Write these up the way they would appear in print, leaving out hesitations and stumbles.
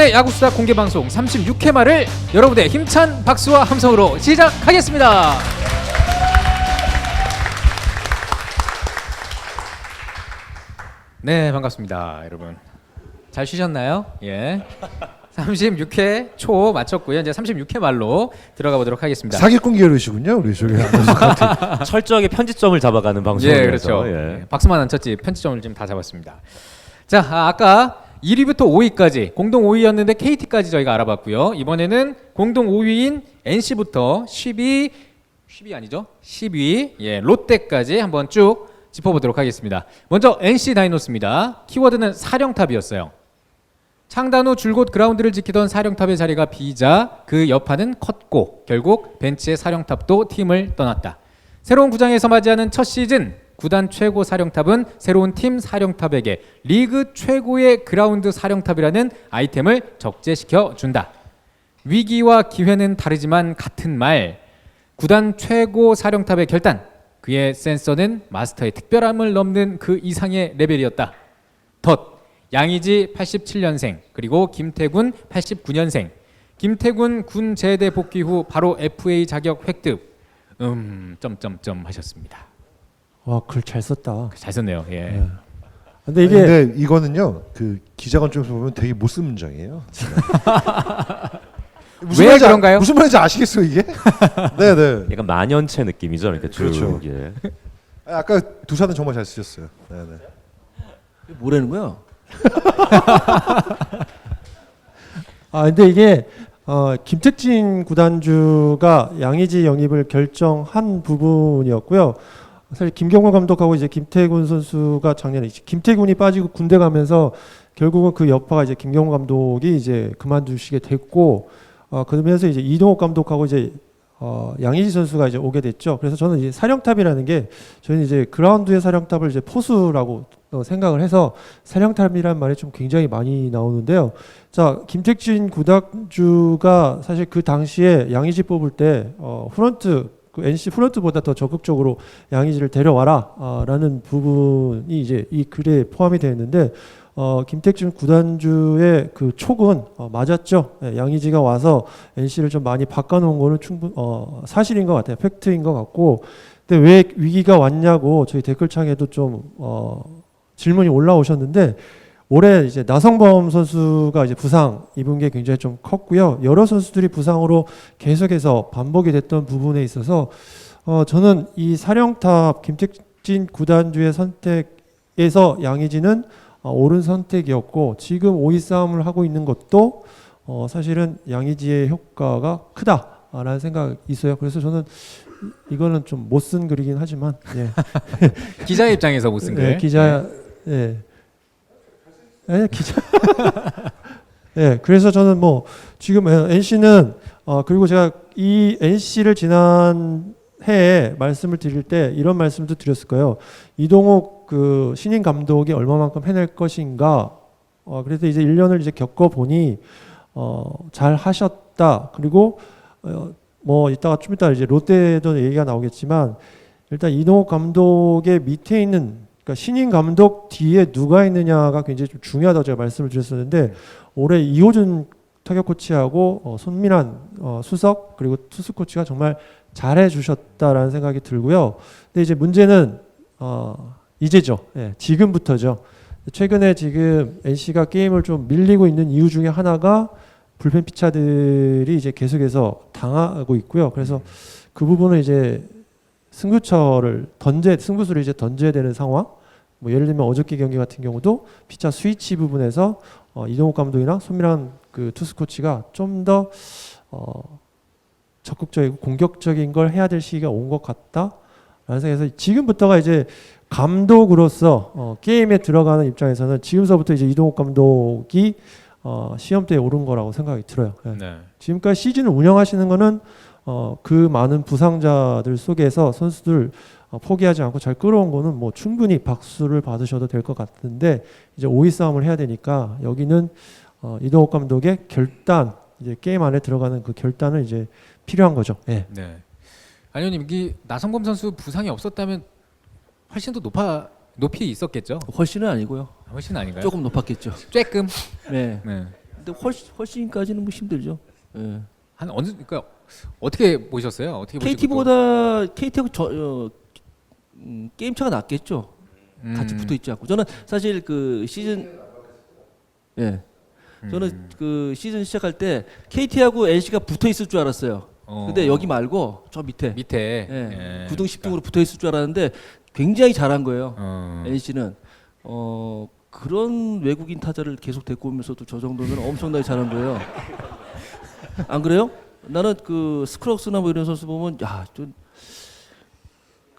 김태균의 야구수다 공개방송 36회 말을 여러분의 힘찬 박수와 함성으로 시작하겠습니다. 네, 반갑습니다, 여러분. 잘 쉬셨나요? 예. 36회 초 마쳤고요. 이제 36회 말로 들어가 보도록 하겠습니다. 사기꾼 계열이시군요, 우리 저기. 철저하게 편집점을 잡아가는 방송이라서. 예, 그렇죠. 예. 박수만 안 쳤지 편집점을 지금 다 잡았습니다. 자, 아까 1위부터 5위까지 공동 5위였는데 KT까지 저희가 알아봤고요. 이번에는 공동 5위인 NC부터 10위 아니죠? 10위 예, 롯데까지 한번 쭉 짚어보도록 하겠습니다. 먼저 NC 다이노스입니다. 키워드는 사령탑이었어요. 창단 후 줄곧 그라운드를 지키던 사령탑의 자리가 비자 그 여파는 컸고 결국 벤치의 사령탑도 팀을 떠났다. 새로운 구장에서 맞이하는 첫 시즌 구단 최고 사령탑은 새로운 팀 사령탑에게 리그 최고의 그라운드 사령탑이라는 아이템을 적재시켜 준다. 위기와 기회는 다르지만 같은 말. 구단 최고 사령탑의 결단. 그의 센서는 마스터의 특별함을 넘는 그 이상의 레벨이었다. 덧. 양의지 87년생 그리고 김태군 89년생. 김태군 군 제대 복귀 후 바로 FA 자격 획득. 점점점 하셨습니다. 와, 글 잘 썼다. 잘 썼네요. 예. 네. 근데 이게 근데 이거는요, 그 기자관 쪽에서 보면 되게 못 쓴 문장이에요. 왜 그런가요? 무슨 말인지 아시겠어요, 이게? 네네. 약간 만연체 느낌이죠. 그러니까 그렇죠. 쭉, 예. 아까 두사는 정말 잘 쓰셨어요. 네네. 뭐라는 거야? 근데 이게 김택진 구단주가 양의지 영입을 결정한 부분이었고요. 사실 김경호 감독하고 이제 김태군 선수가 작년에 김태군이 빠지고 군대 가면서 결국은 그 여파가 이제 김경호 감독이 이제 그만두시게 됐고, 그러면서 이제 이동욱 감독하고 이제 양의지 선수가 이제 오게 됐죠. 그래서 저는 이제 사령탑이라는 게 저는 이제 그라운드의 사령탑을 이제 포수라고 생각을 해서 사령탑이라는 말이 좀 굉장히 많이 나오는데요. 자, 김택진 구단주가 사실 그 당시에 양의지 뽑을 때 프런트 그 NC 프런트보다 더 적극적으로 양의지를 데려와라 라는 부분이 이제 이 글에 포함이 되어 있는데, 김택진 구단주의 그 촉은 맞았죠. 예, 양의지가 와서 NC를 좀 많이 바꿔놓은 거는 사실인 것 같아요. 팩트인 것 같고, 근데 왜 위기가 왔냐고 저희 댓글창에도 좀 질문이 올라오셨는데, 올해 이제 나성범 선수가 이제 부상 입은 게 굉장히 좀 컸고요. 여러 선수들이 부상으로 계속해서 반복이 됐던 부분에 있어서 저는 이 사령탑 김택진 구단주의 선택에서 양의지는 옳은 선택이었고, 지금 5위 싸움을 하고 있는 것도 사실은 양의지의 효과가 크다라는 생각이 있어요. 그래서 저는 이거는 좀 못 쓴 글이긴 하지만, 예. 기자 입장에서 못 쓴 글. 예, 기자, 예. 예, 기자. 예, 그래서 저는 뭐 지금 NC는 그리고 제가 이 NC를 지난 해에 말씀을 드릴 때 이런 말씀도 드렸을 거예요. 이동욱 그 신인 감독이 얼마만큼 해낼 것인가. 그래서 이제 1년을 이제 겪어보니 잘 하셨다. 그리고 뭐 이따가 좀 이따 이제 롯데도 얘기가 나오겠지만, 일단 이동욱 감독의 밑에 있는, 그러니까 신인 감독 뒤에 누가 있느냐가 굉장히 좀 중요하다고 제가 말씀을 드렸었는데, 올해 이호준 타격 코치하고 손민환 수석 그리고 투수 코치가 정말 잘해 주셨다라는 생각이 들고요. 근데 이제 문제는 이제죠. 예, 지금부터죠. 최근에 지금 NC가 게임을 좀 밀리고 있는 이유 중에 하나가 불펜 피차들이 이제 계속해서 당하고 있고요. 그래서 그 부분을 이제 승부수를 이제 던져야 되는 상황. 뭐 예를 들면 어저께 경기 같은 경우도 피차 스위치 부분에서 이동욱 감독이나 손민환 그 투수 코치가 좀 더 적극적이고 공격적인 걸 해야 될 시기가 온 것 같다라는 생각에서, 지금부터가 이제 감독으로서 게임에 들어가는 입장에서는 지금서부터 이제 이동욱 감독이 시험대에 오른 거라고 생각이 들어요. 예. 네. 지금까지 시즌을 운영하시는 거는 그 많은 부상자들 속에서 선수들 포기하지 않고 잘 끌어온 거는 뭐 충분히 박수를 받으셔도 될 것 같은데, 이제 5위 싸움을 해야 되니까 여기는 이동욱 감독의 결단, 이제 게임 안에 들어가는 그 결단을 이제 필요한 거죠. 예. 네. 안현님, 이 나성범 선수 부상이 없었다면 훨씬 더 높이 있었겠죠? 훨씬은 아니고요. 훨씬 아닌가요? 조금 높았겠죠. 쬐끔. 네. 네. 근데 훨씬까지는 뭐 힘들죠. 예. 한 어느 그러니까 어떻게 보셨어요? 어떻게 보시고 KT보다 KT하고 게임 차가 낫겠죠. 같이 붙어 있지 않고. 저는 사실 그 시즌 저는 그 시즌 시작할 때 KT하고 NC가 붙어 있을 줄 알았어요. 근데 여기 말고 저 밑에 밑에 예, 9등 10등으로 붙어 있을 줄 알았는데 굉장히 잘한 거예요. NC는 그런 외국인 타자를 계속 데리고 오면서도 저 정도면 엄청나게 잘한 거예요. 안 그래요? 나는 그 스크럭스나 뭐 이런 선수 보면 좀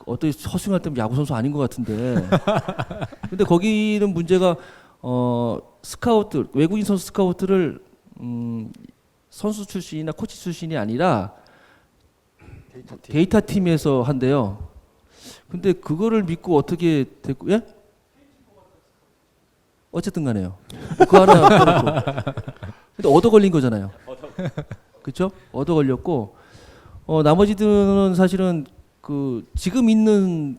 어떻게 서승할 때면 야구 선수 아닌 것 같은데. 근데 거기는 문제가 스카우트 외국인 선수 스카우트를 선수 출신이나 코치 출신이 아니라 데이터 팀에서 한대요. 근데 그거를 믿고 어떻게 됐고 예? 어쨌든 간에요. 그 하나 끊었고. 근데 얻어 걸린 거잖아요. 그렇죠? 얻어 걸렸고 나머지들은 사실은 그 지금 있는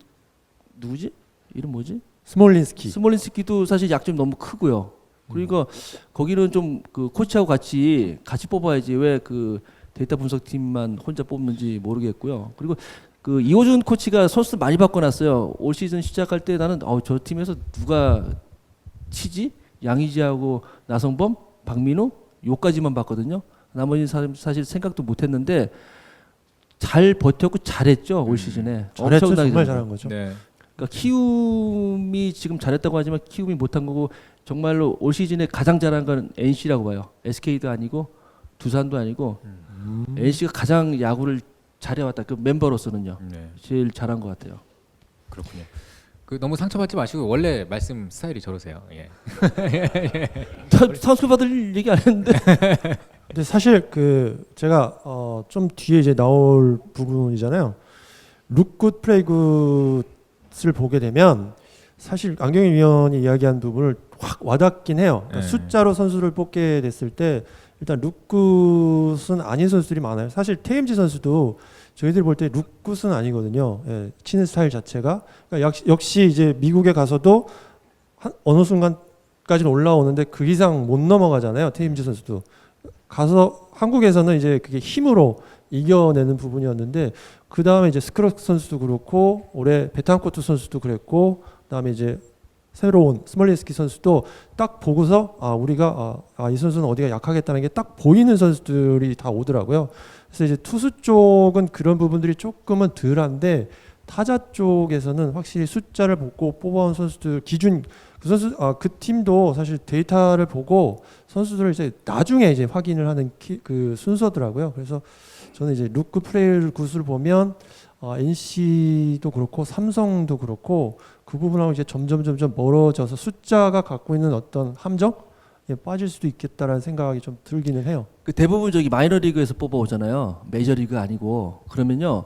누구지? 이름 뭐지? 스몰린스키도 사실 약점이 너무 크고요. 그러니까 거기는 좀 그 코치하고 같이 뽑아야지 왜 그 데이터 분석팀만 혼자 뽑는지 모르겠고요. 그리고 그 이호준 코치가 선수들 많이 바꿔놨어요. 올 시즌 시작할 때 나는 저 팀에서 누가 치지? 양의지하고 나성범, 박민우 요까지만 봤거든요. 나머지는 사실 생각도 못했는데 잘 버텼고 잘했죠 올 시즌에. 잘했죠. 엄청나게 정말 잘한 잘한 거죠. 네. 그러니까 키움이 지금 잘했다고 하지만 키움이 못한 거고 정말로 올 시즌에 가장 잘한 건 NC라고 봐요. SK도 아니고 두산도 아니고 NC가 가장 야구를 잘해왔다. 그 멤버로서는요. 네. 제일 잘한 것 같아요. 그렇군요. 그 너무 상처받지 마시고 원래 말씀 스타일이 저러세요. 예. 상처받을 얘기 안 했는데. 근데 사실 그 제가 좀 뒤에 이제 나올 부분이잖아요. 룩굿 플레이굿을 보게 되면 사실 안경희 위원이 이야기한 부분을 확 와닿긴 해요. 그러니까 네. 숫자로 선수를 뽑게 됐을 때 일단 룩굿은 아닌 선수들이 많아요. 사실 테임즈 선수도 저희들 볼 때 룩굿은 아니거든요. 예, 치는 스타일 자체가. 그러니까 역시 이제 미국에 가서도 어느 순간까지는 올라오는데 그 이상 못 넘어가잖아요. 테임즈 선수도. 가서 한국에서는 이제 그게 힘으로 이겨내는 부분이었는데 그 다음에 이제 스크럭 선수도 그렇고 올해 베탄코트 선수도 그랬고 그다음에 이제 새로운 스몰린스키 선수도 딱 보고서 우리가 이 선수는 어디가 약하겠다는 게 딱 보이는 선수들이 다 오더라고요. 그래서 이제 투수 쪽은 그런 부분들이 조금은 덜한데 타자 쪽에서는 확실히 숫자를 보고 뽑아온 선수들 기준 그 팀도 사실 데이터를 보고 선수들을 이제 나중에 이제 확인을 하는 그 순서더라고요. 그래서 저는 이제 룩크 플레이를 굿을 보면 NC도 그렇고 삼성도 그렇고 그 부분하고 이제 점점 멀어져서 숫자가 갖고 있는 어떤 함정에 빠질 수도 있겠다라는 생각이 좀 들기는 해요. 그 대부분 저기 마이너리그에서 뽑아오잖아요. 메이저리그 아니고. 그러면요.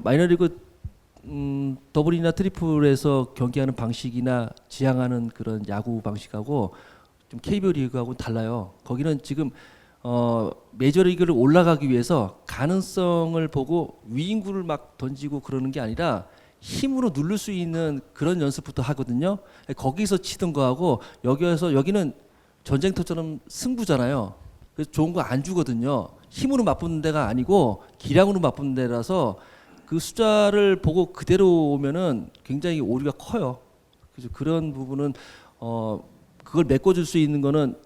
마이너리그 더블이나 트리플에서 경기하는 방식이나 지향하는 그런 야구 방식하고 좀 KBO 리그하고 달라요. 거기는 지금 메이저리그를 올라가기 위해서 가능성을 보고 위인구를 막 던지고 그러는 게 아니라 힘으로 누를 수 있는 그런 연습부터 하거든요. 거기서 치던 거하고 여기는 전쟁터처럼 승부잖아요. 그래서 좋은 거 안 주거든요. 힘으로 맞붙는 데가 아니고 기량으로 맞붙는 데라서 그 숫자를 보고 그대로 오면은 굉장히 오류가 커요. 그래서 그런 부분은 그걸 메꿔줄 수 있는 거는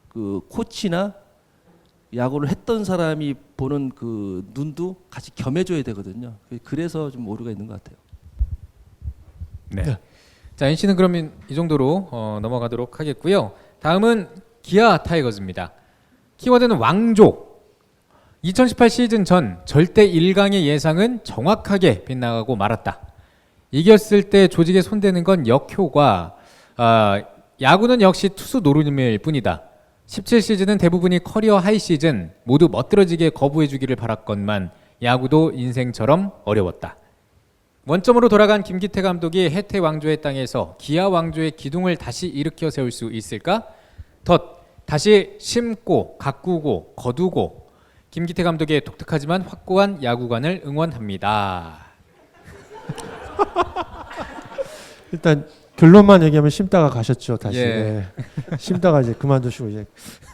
그 코치나 야구를 했던 사람이 보는 그 눈도 같이 겸해줘야 되거든요. 그래서 좀 오류가 있는 것 같아요. 네. 자, NC는 그러면 이 정도로 넘어가도록 하겠고요. 다음은 기아 타이거즈입니다. 키워드는 왕조. 2018 시즌 전 절대 1강의 예상은 정확하게 빗나가고 말았다. 이겼을 때 조직에 손대는 건 역효과. 야구는 역시 투수 노름일 뿐이다. 17 시즌은 대부분이 커리어 하이 시즌, 모두 멋들어지게 거부해주기를 바랐건만 야구도 인생처럼 어려웠다. 원점으로 돌아간 김기태 감독이 해태 왕조의 땅에서 기아 왕조의 기둥을 다시 일으켜 세울 수 있을까? 다시 심고 가꾸고 거두고 김기태 감독의 독특하지만 확고한 야구관을 응원합니다. 일단 결론만 얘기하면 심다가 가셨죠 다시. 예. 네. 심다가 이제 그만두시고 이제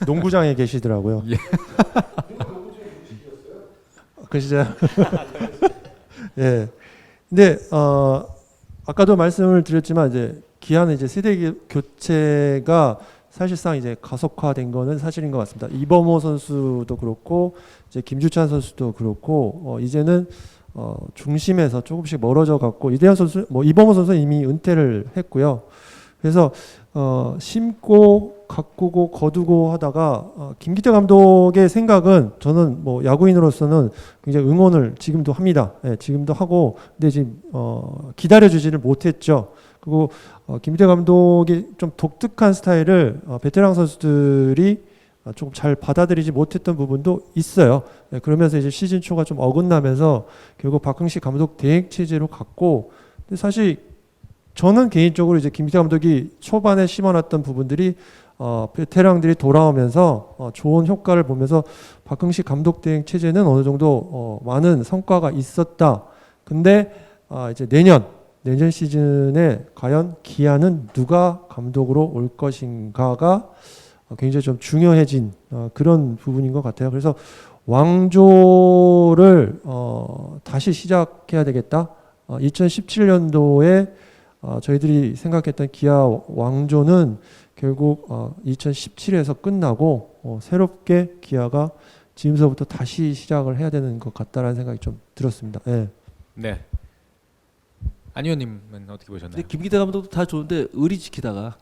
농구장에 계시더라고요. 예. 그 진짜. 예. 근데 아까도 말씀을 드렸지만 이제 기아는 이제 세대 교체가 사실상 이제 가속화된 거는 사실인 것 같습니다. 이범호 선수도 그렇고 이제 김주찬 선수도 그렇고 이제는 중심에서 조금씩 멀어져 갖고 이대현 선수, 뭐 이범호 선수는 이미 은퇴를 했고요. 그래서 심고 가꾸고 거두고 하다가 김기태 감독의 생각은 저는 뭐 야구인으로서는 굉장히 응원을 지금도 합니다. 예, 지금도 하고 근데 지금 기다려주지를 못했죠. 그리고 김기태 감독이 좀 독특한 스타일을 베테랑 선수들이 조금 잘 받아들이지 못했던 부분도 있어요. 네, 그러면서 이제 시즌 초가 좀 어긋나면서 결국 박흥식 감독 대행 체제로 갔고, 근데 사실 저는 개인적으로 이제 김기태 감독이 초반에 심어놨던 부분들이 베테랑들이 돌아오면서 좋은 효과를 보면서 박흥식 감독 대행 체제는 어느 정도 많은 성과가 있었다. 근데 이제 내년 시즌에 과연 기아는 누가 감독으로 올 것인가가 굉장히 좀 중요해진 그런 부분인 것 같아요. 그래서 왕조를 다시 시작해야 되겠다. 2017년도에 저희들이 생각했던 기아 왕조는 결국 2017에서 끝나고 새롭게 기아가 지금서부터 다시 시작을 해야 되는 것 같다라는 생각이 좀 들었습니다. 네. 네. 안 의원님은 어떻게 보셨나요? 근데 김기태 감독도 다 좋은데 의리 지키다가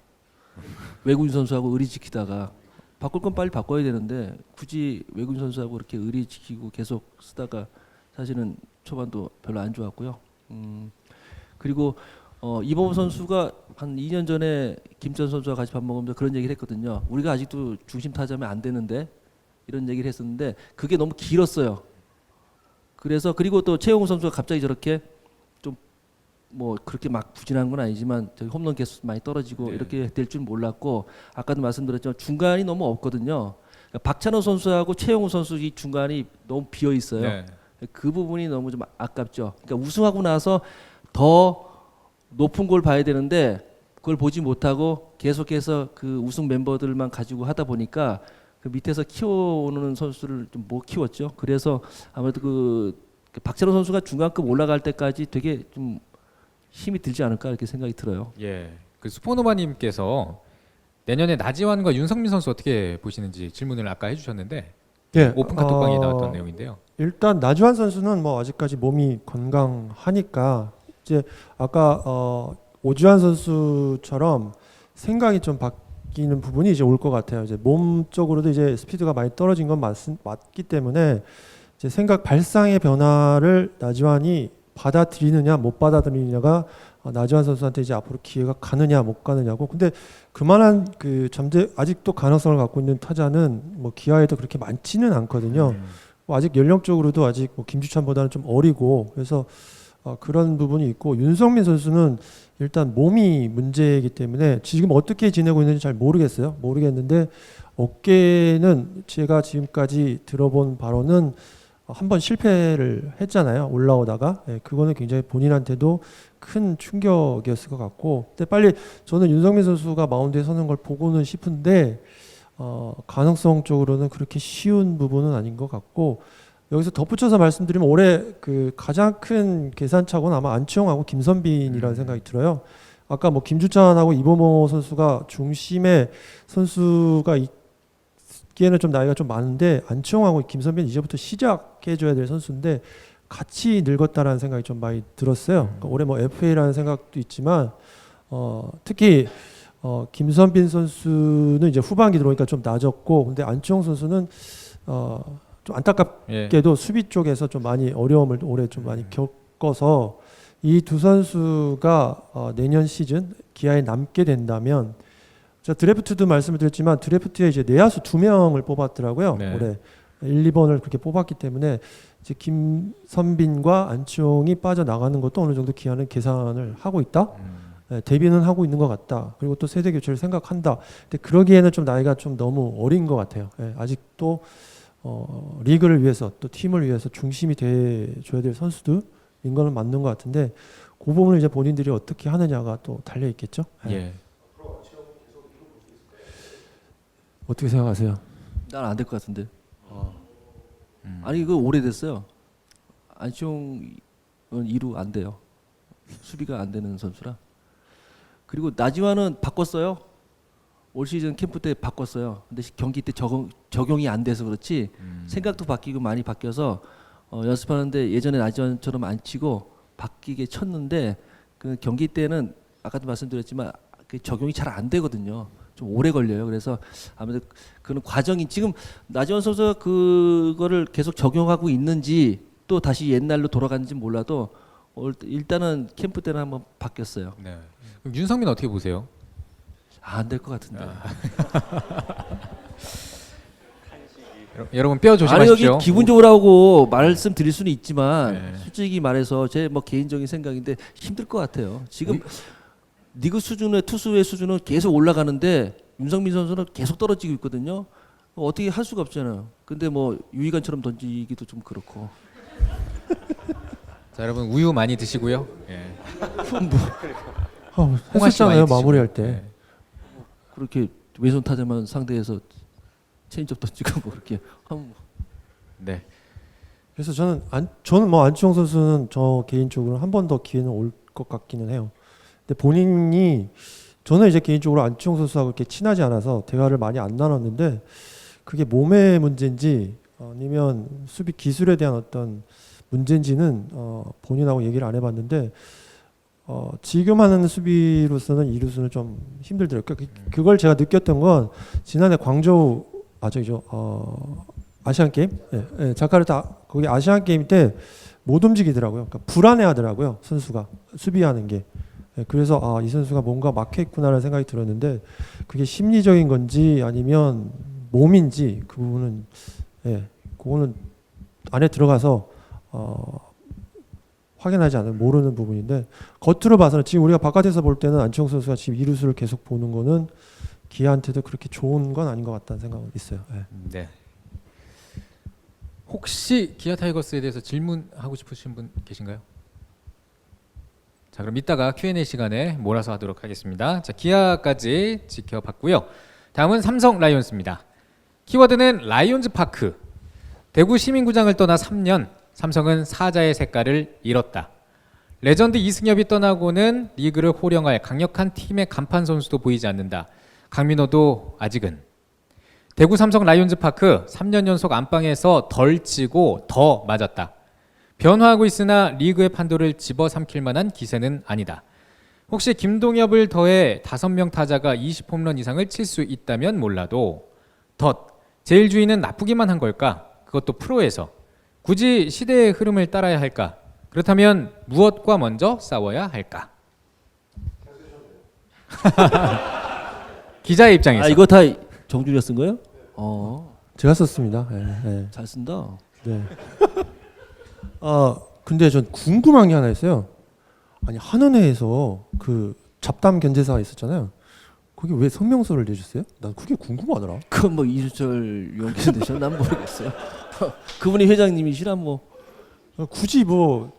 외국인 선수하고 의리 지키다가 바꿀 건 빨리 바꿔야 되는데 굳이 외국인 선수하고 그렇게 의리 지키고 계속 쓰다가 사실은 초반도 별로 안 좋았고요. 그리고 이범호 선수가 한 2년 전에 김천 선수와 같이 밥 먹으면서 그런 얘기를 했거든요. 우리가 아직도 중심 타자면 안 되는데 이런 얘기를 했었는데 그게 너무 길었어요. 그래서 그리고 또 최용우 선수가 갑자기 저렇게 좀 뭐 그렇게 막 부진한 건 아니지만 저기 홈런 개수 많이 떨어지고 네. 이렇게 될 줄 몰랐고 아까도 말씀드렸지만 중간이 너무 없거든요. 그러니까 박찬호 선수하고 최용우 선수 이 중간이 너무 비어 있어요. 네. 그 부분이 너무 좀 아깝죠. 그러니까 우승하고 나서 더 높은 걸 봐야 되는데 그걸 보지 못하고 계속해서 그 우승 멤버들만 가지고 하다 보니까 그 밑에서 키워오는 선수를 좀 못 키웠죠. 그래서 아무래도 그 박찬호 선수가 중간급 올라갈 때까지 되게 좀 힘이 들지 않을까 이렇게 생각이 들어요. 예. 그 수포노바님께서 내년에 나지완과 윤성민 선수 어떻게 보시는지 질문을 아까 해주셨는데 네. 오픈 카톡방에 나왔던 내용인데요. 일단 나주환 선수는 뭐 아직까지 몸이 건강하니까 이제 아까 오주환 선수처럼 생각이 좀 바뀌는 부분이 이제 올 것 같아요. 이제 몸적으로도 이제 스피드가 많이 떨어진 건 맞기 때문에 이제 생각 발상의 변화를 나주환이 받아들이느냐 못 받아들이느냐가 나주환 선수한테 이제 앞으로 기회가 가느냐 못 가느냐고. 근데 그만한 그 아직도 가능성을 갖고 있는 타자는 뭐 기아에도 그렇게 많지는 않거든요. 뭐 아직 연령적으로도 아직 뭐 김주찬보다는 좀 어리고 그래서 그런 부분이 있고 윤성민 선수는 일단 몸이 문제이기 때문에 지금 어떻게 지내고 있는지 잘 모르겠는데 어깨는 제가 지금까지 들어본 바로는 한번 실패를 했잖아요. 올라오다가. 예, 그거는 굉장히 본인한테도 큰 충격이었을 것 같고 근데 빨리 저는 윤성민 선수가 마운드에 서는 걸 보고는 싶은데 가능성적으로는 그렇게 쉬운 부분은 아닌 것 같고 여기서 덧붙여서 말씀드리면 올해 그 가장 큰 계산차고는 아마 안치홍하고 김선빈이라는 생각이 들어요. 아까 뭐 김주찬하고 이범호 선수가 중심의 선수가 있기에는 좀 나이가 좀 많은데 안치홍하고 김선빈은 이제부터 시작해줘야 될 선수인데 같이 늙었다라는 생각이 좀 많이 들었어요. 그러니까 올해 뭐 FA라는 생각도 있지만 특히 김선빈 선수는 이제 후반기 들어오니까 좀 낮았고 근데 안치홍 선수는 좀 안타깝게도 수비 쪽에서 좀 많이 어려움을 올해 좀 많이 겪어서 이 두 선수가 내년 시즌 기아에 남게 된다면 제가 드래프트도 말씀을 드렸지만 드래프트에 이제 내야수 2명을 뽑았더라고요. 네. 올해 1, 2번을 그렇게 뽑았기 때문에 이제 김선빈과 안치홍이 빠져나가는 것도 어느 정도 기아는 계산을 하고 있다. 대비는 하고 있는 것 같다. 그리고 또 세대 교체를 생각한다. 근데 그러기에는 좀 나이가 좀 너무 어린 것 같아요. 아직도 리그를 위해서 또 팀을 위해서 중심이 돼줘야 될 선수들인 거는 맞는 것 같은데 그 부분을 이제 본인들이 어떻게 하느냐가 또 달려 있겠죠. 예. 어떻게 생각하세요? 난 안 될 것 같은데. 아니 이거 오래됐어요. 안치홍은 2루 안 돼요. 수비가 안 되는 선수라. 그리고 나지완은 바꿨어요. 올 시즌 캠프 때 바꿨어요. 근데 경기 때 적용이 안 돼서 그렇지 생각도 바뀌고 많이 바뀌어서 연습하는데 예전에 나지완처럼 안 치고 바뀌게 쳤는데 그 경기 때는 아까도 말씀드렸지만 그 적용이 잘 안 되거든요. 좀 오래 걸려요. 그래서 아무래도 그런 과정이 지금 나지완 선수가 그거를 계속 적용하고 있는지 또 다시 옛날로 돌아갔는지 몰라도 일단은 캠프 때는 한번 바뀌었어요. 네. 그럼 윤성민 어떻게 보세요? 안 될 것 같은데. 여러분 뼈 아니 조심하십시오. 여기 기분 좋으라고 말씀드릴 수는 있지만 네. 솔직히 말해서 제 뭐 개인적인 생각인데 힘들 것 같아요. 지금 리그 수준의 투수의 수준은 계속 올라가는데 윤성민 선수는 계속 떨어지고 있거든요. 어떻게 할 수가 없잖아요. 근데 뭐 유희관처럼 던지기도 좀 그렇고. 자, 여러분 우유 많이 드시고요. 예. 홍화 씨 많이 했었잖아요 드시고. 마무리할 때. 예. 그렇게 왼손 타자만 상대해서 체인지업 던지고 뭐 이렇게 하면 네. 그래서 저는 뭐 안치홍 선수는 저 개인적으로 한 번 더 기회는 올 것 같기는 해요. 근데 본인이 저는 이제 개인적으로 안치홍 선수하고 이렇게 친하지 않아서 대화를 많이 안 나눴는데 그게 몸의 문제인지 아니면 수비 기술에 대한 어떤 문제인지는 본인하고 얘기를 안 해봤는데 지금 하는 수비로서는 이루수는 좀 힘들더라고요. 그걸 제가 느꼈던 건 지난해 광저우 아시안 게임, 자카르타 거기 아시안 게임 때 못 움직이더라고요. 그러니까 불안해하더라고요 선수가 수비하는 게. 그래서 이 선수가 뭔가 막혀 있구나라는 생각이 들었는데 그게 심리적인 건지 아니면 몸인지 그 부분은 그거는 안에 들어가서 확인하지 않으면 모르는 부분인데 겉으로 봐서는 지금 우리가 바깥에서 볼 때는 안치홍 선수가 지금 이루수를 계속 보는 거는 기아한테도 그렇게 좋은 건 아닌 것 같다는 생각은 있어요. 네. 혹시 기아 타이거스에 대해서 질문하고 싶으신 분 계신가요? 자, 그럼 이따가 Q&A 시간에 몰아서 하도록 하겠습니다. 자, 기아까지 지켜봤고요. 다음은 삼성 라이온즈입니다. 키워드는 라이온즈 파크. 대구 시민구장을 떠나 3년, 삼성은 사자의 색깔을 잃었다. 레전드 이승엽이 떠나고는 리그를 호령할 강력한 팀의 간판 선수도 보이지 않는다. 강민호도 아직은. 대구 삼성 라이온즈 파크 3년 연속 안방에서 덜 치고 더 맞았다. 변화하고 있으나 리그의 판도를 집어삼킬 만한 기세는 아니다. 혹시 김동엽을 더해 5명 타자가 20홈런 이상을 칠 수 있다면 몰라도 제일 주인은 나쁘기만 한 걸까? 그것도 프로에서. 굳이 시대의 흐름을 따라야 할까? 그렇다면 무엇과 먼저 싸워야 할까? 기자의 입장에서. 이거 다 정준이가 쓴 거예요? 제가 썼습니다. 잘 쓴다. 네. 근데 전 궁금한 게 하나 있어요. 아니 한은회에서 그 잡담 견제사가 있었잖아요. 거기 왜 성명서를 내줬어요? 난 그게 궁금하더라. 그건 뭐 이수철 위원께서 되셔? 난 모르겠어요. 그분이 회장님이시라 뭐. 굳이 뭐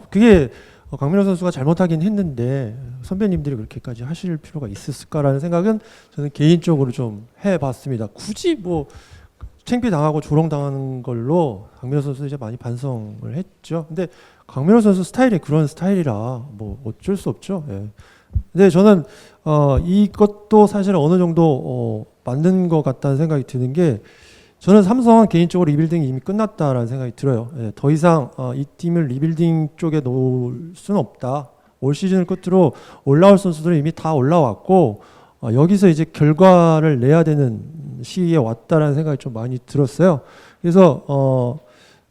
그게 강민호 선수가 잘못하긴 했는데 선배님들이 그렇게까지 하실 필요가 있었을까라는 생각은 저는 개인적으로 좀 해봤습니다. 굳이 뭐 창피 당하고 조롱 당하는 걸로 강민호 선수 이제 많이 반성을 했죠. 근데 강민호 선수 스타일이 그런 스타일이라 뭐 어쩔 수 없죠. 근데 저는 이것도 사실 어느 정도 맞는 것 같다는 생각이 드는 게 저는 삼성은 개인적으로 리빌딩이 이미 끝났다라는 생각이 들어요. 더 이상 이 팀을 리빌딩 쪽에 놓을 수는 없다. 올 시즌을 끝으로 올라올 선수들은 이미 다 올라왔고 여기서 이제 결과를 내야 되는 시기에 왔다라는 생각이 좀 많이 들었어요. 그래서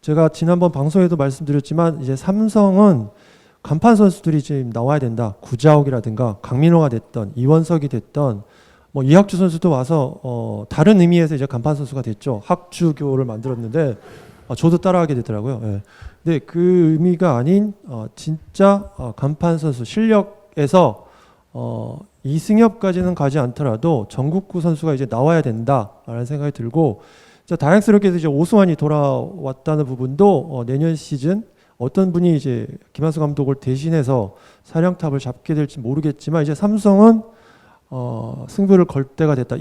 제가 지난번 방송에도 말씀드렸지만 이제 삼성은 간판 선수들이 지금 나와야 된다. 구자욱이라든가 강민호가 됐던 이원석이 됐던 뭐 이학주 선수도 와서 다른 의미에서 이제 간판 선수가 됐죠. 학주교를 만들었는데 저도 따라하게 되더라고요. 근데 그 의미가 아닌 진짜 간판 선수 실력에서 이승엽까지는 가지 않더라도 전국구 선수가 이제 나와야 된다라는 생각이 들고 다행스럽게도 이제 오승환이 돌아왔다는 부분도 내년 시즌 어떤 분이 이제 김한수 감독을 대신해서 사령탑을 잡게 될지 모르겠지만 이제 삼성은 승부를 걸 때가 됐다.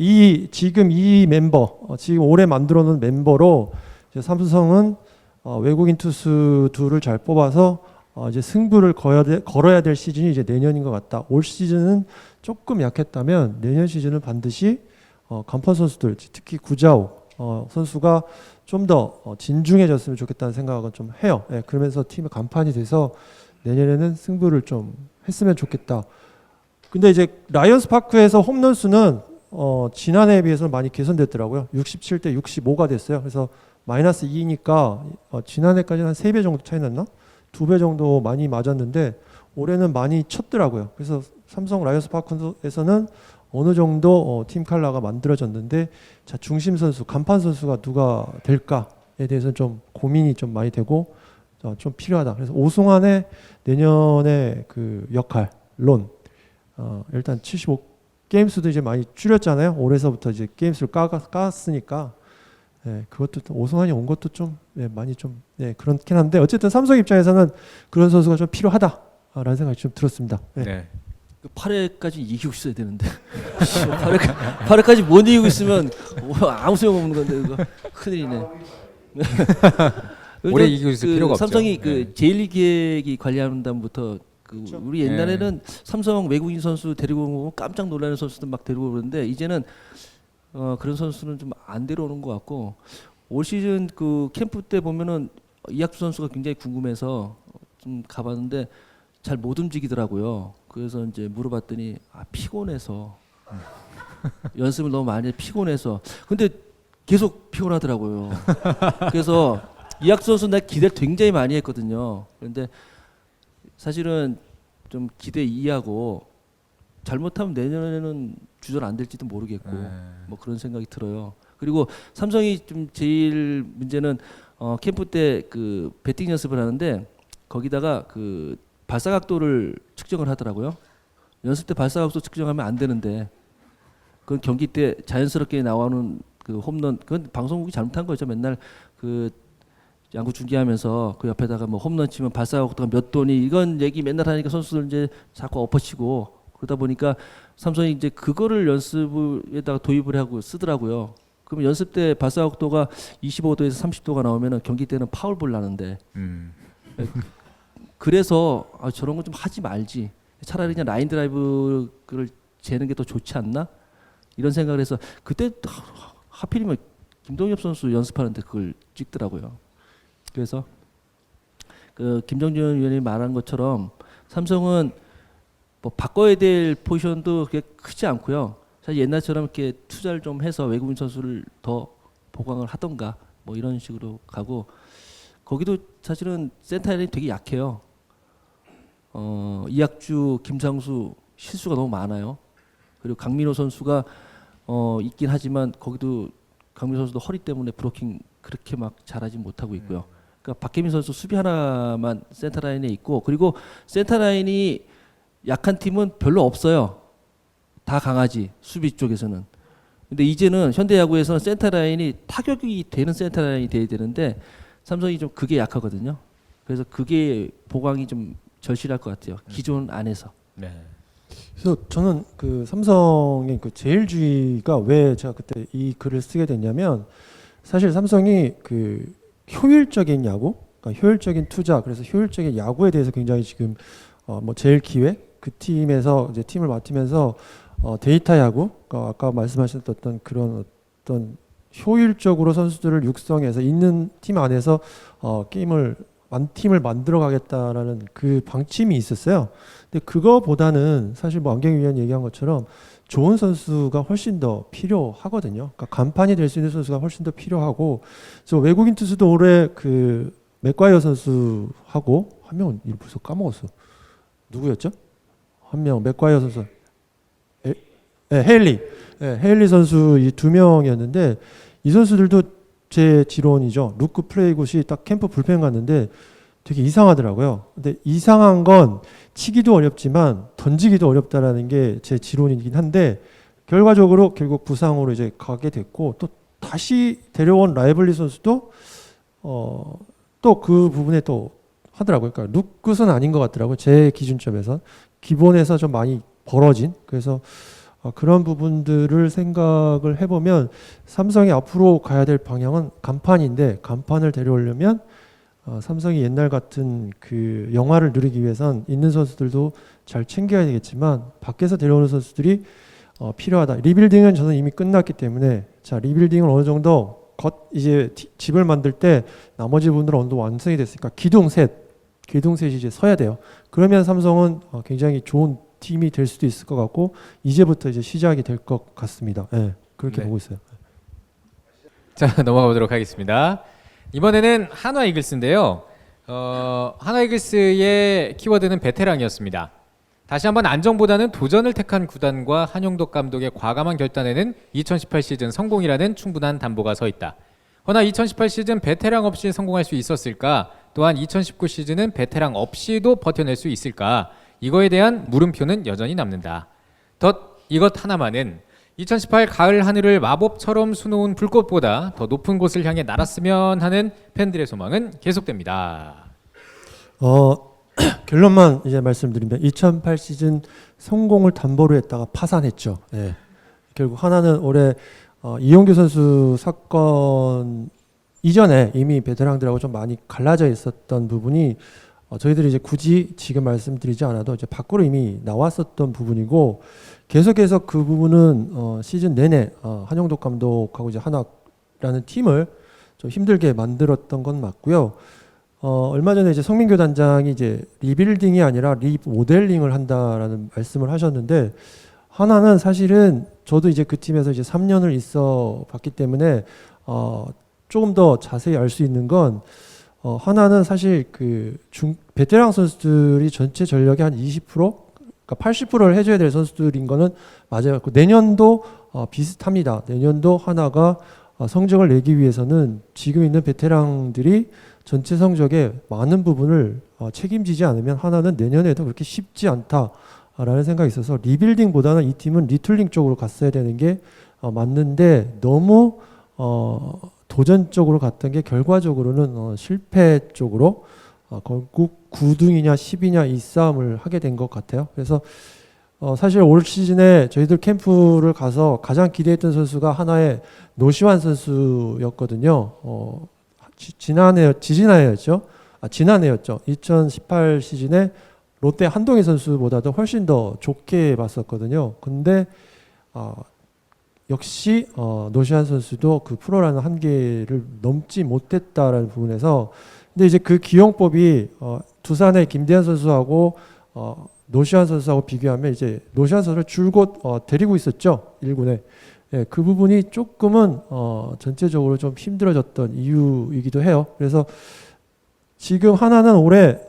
지금 이 멤버, 지금 올해 만들어놓은 멤버로 이제 삼성은 외국인 투수 둘을 잘 뽑아서 이제 승부를 걸어야 될 시즌이 이제 내년인 것 같다. 올 시즌은 조금 약했다면 내년 시즌은 반드시 간판 선수들, 특히 구자우 선수가 좀 더 진중해졌으면 좋겠다는 생각은 좀 해요. 예, 그러면서 팀의 간판이 돼서 내년에는 승부를 좀 했으면 좋겠다. 근데 이제 라이언스 파크에서 홈런 수는 지난해에 비해서는 많이 개선됐더라고요. 67대 65가 됐어요. 그래서 마이너스 2니까 지난해까지는 한 3배 정도 차이 났나? 2배 정도 많이 맞았는데 올해는 많이 쳤더라고요. 그래서 삼성 라이언스 파크에서는 어느 정도 팀 컬러가 만들어졌는데 자, 중심 선수, 간판 선수가 누가 될까에 대해서는 좀 고민이 좀 많이 되고 좀 필요하다. 그래서 오승환의 내년의 그 역할, 일단 75 게임 수도 이제 많이 줄였잖아요. 올해서부터 이제 게임 수를 깠으니까 그것도 오승환이 온 것도 좀 많이 좀 그렇긴 한데 어쨌든 삼성 입장에서는 그런 선수가 좀 필요하다라는 생각이 좀 들었습니다. 네. 8회까지 이기고 있어야 되는데 8회까지 못 이기고 있으면 아무 소용 없는 건데 그거 큰일이네. 오래 이기고 있을 필요가 없죠. 삼성이 네. 그 제1기획이 관리한다부터 우리 옛날에는 삼성 외국인 선수 데리고 오면 깜짝 놀라는 선수들 막 데리고 오는데 이제는 그런 선수는 좀 안 데려오는 것 같고 올 시즌 그 캠프 때 보면은 이학주 선수가 굉장히 궁금해서 좀 가봤는데 잘 못 움직이더라고요. 그래서 이제 물어봤더니 피곤해서 연습을 너무 많이 해서 피곤해서 근데 계속 피곤하더라고요. 그래서 이학주 선수 내가 기대를 굉장히 많이 했거든요. 그런데 사실은 좀 기대 이하고 잘못하면 내년에는 주전 안 될지도 모르겠고 뭐 그런 생각이 들어요. 그리고 삼성이 좀 제일 문제는 캠프 때 그 배팅 연습을 하는데 거기다가 그 발사각도를 측정을 하더라고요. 연습 때 발사각도 측정하면 안 되는데 그건 경기 때 자연스럽게 나오는 그 홈런 그건 방송국이 잘못한 거죠. 맨날 그 야구 중계하면서 그 옆에다가 뭐 홈런 치면 발사각도가 몇 도니 이건 얘기 맨날 하니까 선수들 이제 자꾸 엎어치고 그러다 보니까 삼성이 이제 그거를 연습에다가 도입을 하고 쓰더라고요. 그러면 연습 때 발사각도가 25도에서 30도가 나오면은 경기 때는 파울볼 나는데 그래서 저런 거 좀 하지 말지. 차라리 그냥 라인 드라이브를 재는 게 더 좋지 않나? 이런 생각을 해서 그때 하필이면 김동엽 선수 연습하는데 그걸 찍더라고요. 그래서 그 김정준 위원이 말한 것처럼 삼성은 뭐 바꿔야 될 포지션도 그렇게 크지 않고요. 사실 옛날처럼 이렇게 투자를 좀 해서 외국인 선수를 더 보강을 하던가 뭐 이런 식으로 가고 거기도 사실은 센터 라인이 되게 약해요. 이학주, 김상수 실수가 너무 많아요. 그리고 강민호 선수가 있긴 하지만 거기도 강민호 선수도 허리 때문에 브로킹 그렇게 막 잘하지 못하고 있고요. 그러니까 박혜민 선수 수비 하나만 센터 라인에 있고 그리고 센터 라인이 약한 팀은 별로 없어요. 다 강하지 수비 쪽에서는. 근데 이제는 현대야구에서는 센터 라인이 타격이 되는 센터 라인이 돼야 되는데 삼성이 좀 그게 약하거든요. 그래서 그게 보강이 좀 절실할 것 같아요. 기존 안에서. 네. 그래서 저는 그 삼성의 그 제일주의가 왜 제가 그때 이 글을 쓰게 됐냐면 사실 삼성이 그 효율적인 야구, 그러니까 효율적인 투자, 그래서 효율적인 야구에 대해서 굉장히 지금 뭐 제일 기획 그 팀에서 이제 팀을 맡으면서 데이터 야구, 그러니까 아까 말씀하셨던 그런 어떤 효율적으로 선수들을 육성해서 있는 팀 안에서 팀을 만들어 가겠다라는 그 방침이 있었어요. 근데 그거보다는 사실 뭐 안경 위원 얘기한 것처럼 좋은 선수가 훨씬 더 필요하거든요. 그러니까 간판이 될 수 있는 선수가 훨씬 더 필요하고, 그래서 외국인 투수도 올해 그 맥과이어 선수하고 한 명은 벌써 까먹었어. 누구였죠? 한 명 맥과이어 선수. 헤일리 선수 이 두 명이었는데 이 선수들도 제 지론이죠. 루크 플레이굿이 딱 캠프 불펜 갔는데 되게 이상하더라고요. 근데 이상한 건 치기도 어렵지만 던지기도 어렵다라는 게 제 지론이긴 한데 결과적으로 결국 부상으로 이제 가게 됐고 또 다시 데려온 라이블리 선수도 또 그 부분에 또 하더라고요. 그러니까 룩굿은 아닌 것 같더라고요. 제 기준점에서 기본에서 좀 많이 벌어진. 그래서 그런 부분들을 생각을 해보면 삼성이 앞으로 가야 될 방향은 간판인데 간판을 데려오려면 삼성이 옛날 같은 그 영화를 누리기 위해선 있는 선수들도 잘 챙겨야 되겠지만 밖에서 데려오는 선수들이 필요하다. 리빌딩은 저는 이미 끝났기 때문에 자 리빌딩을 어느 정도 이제 집을 만들 때 나머지 부분들은 어느 정도 완성이 됐으니까 기둥셋이 이제 서야 돼요. 그러면 삼성은 굉장히 좋은 팀이 될 수도 있을 것 같고 이제부터 이제 시작이 될 것 같습니다. 네, 그렇게 네. 보고 있어요. 자 넘어가 보도록 하겠습니다. 이번에는 한화 이글스인데요. 한화 이글스의 키워드는 베테랑이었습니다. 다시 한번 안정보다는 도전을 택한 구단과 한용덕 감독의 과감한 결단에는 2018 시즌 성공이라는 충분한 담보가 서 있다. 허나 2018 시즌 베테랑 없이 성공할 수 있었을까? 또한 2019 시즌은 베테랑 없이도 버텨낼 수 있을까? 이거에 대한 물음표는 여전히 남는다. 이것 하나만은 2018 가을 하늘을 마법처럼 수놓은 불꽃보다 더 높은 곳을 향해 날았으면 하는 팬들의 소망은 계속됩니다. 결론만 이제 말씀드리면 2008 시즌 성공을 담보로 했다가 파산했죠. 네. 결국 하나는 올해 이용규 선수 사건 이전에 이미 베테랑들하고 좀 많이 갈라져 있었던 부분이 저희들이 이제 굳이 지금 말씀드리지 않아도 이제 밖으로 이미 나왔었던 부분이고 계속해서 그 부분은 시즌 내내 한용덕 감독하고 이제 한화라는 팀을 좀 힘들게 만들었던 건 맞고요. 얼마 전에 이제 성민교 단장이 이제 리빌딩이 아니라 리모델링을 한다라는 말씀을 하셨는데 하나는 사실은 저도 이제 그 팀에서 이제 3년을 있어 봤기 때문에 조금 더 자세히 알 수 있는 건 하나는 사실 그 베테랑 선수들이 전체 전력의 한 20%, 그러니까 80%를 해줘야 될 선수들인 거는 맞아요. 내년도 비슷합니다. 내년도 하나가 성적을 내기 위해서는 지금 있는 베테랑들이 전체 성적의 많은 부분을 책임지지 않으면 하나는 내년에도 그렇게 쉽지 않다라는 생각이 있어서 리빌딩보다는 이 팀은 리툴링 쪽으로 갔어야 되는 게 맞는데 너무 도전적으로 갔던 게 결과적으로는 실패 쪽으로 결국 9등이냐 10이냐 이 싸움을 하게 된 것 같아요. 그래서 사실 올 시즌에 저희들 캠프를 가서 가장 기대했던 선수가 하나의 노시환 선수였거든요. 지난해였죠. 2018 시즌에 롯데 한동희 선수보다도 훨씬 더 좋게 봤었거든요. 근데 역시 노시환 선수도 그 프로라는 한계를 넘지 못했다라는 부분에서 근데 이제 그 기용법이 두산의 김대현 선수하고 노시환 선수하고 비교하면 이제 노시환 선수를 줄곧 데리고 있었죠. 1군에. 예, 그 부분이 조금은 전체적으로 좀 힘들어졌던 이유이기도 해요. 그래서 지금 하나는 올해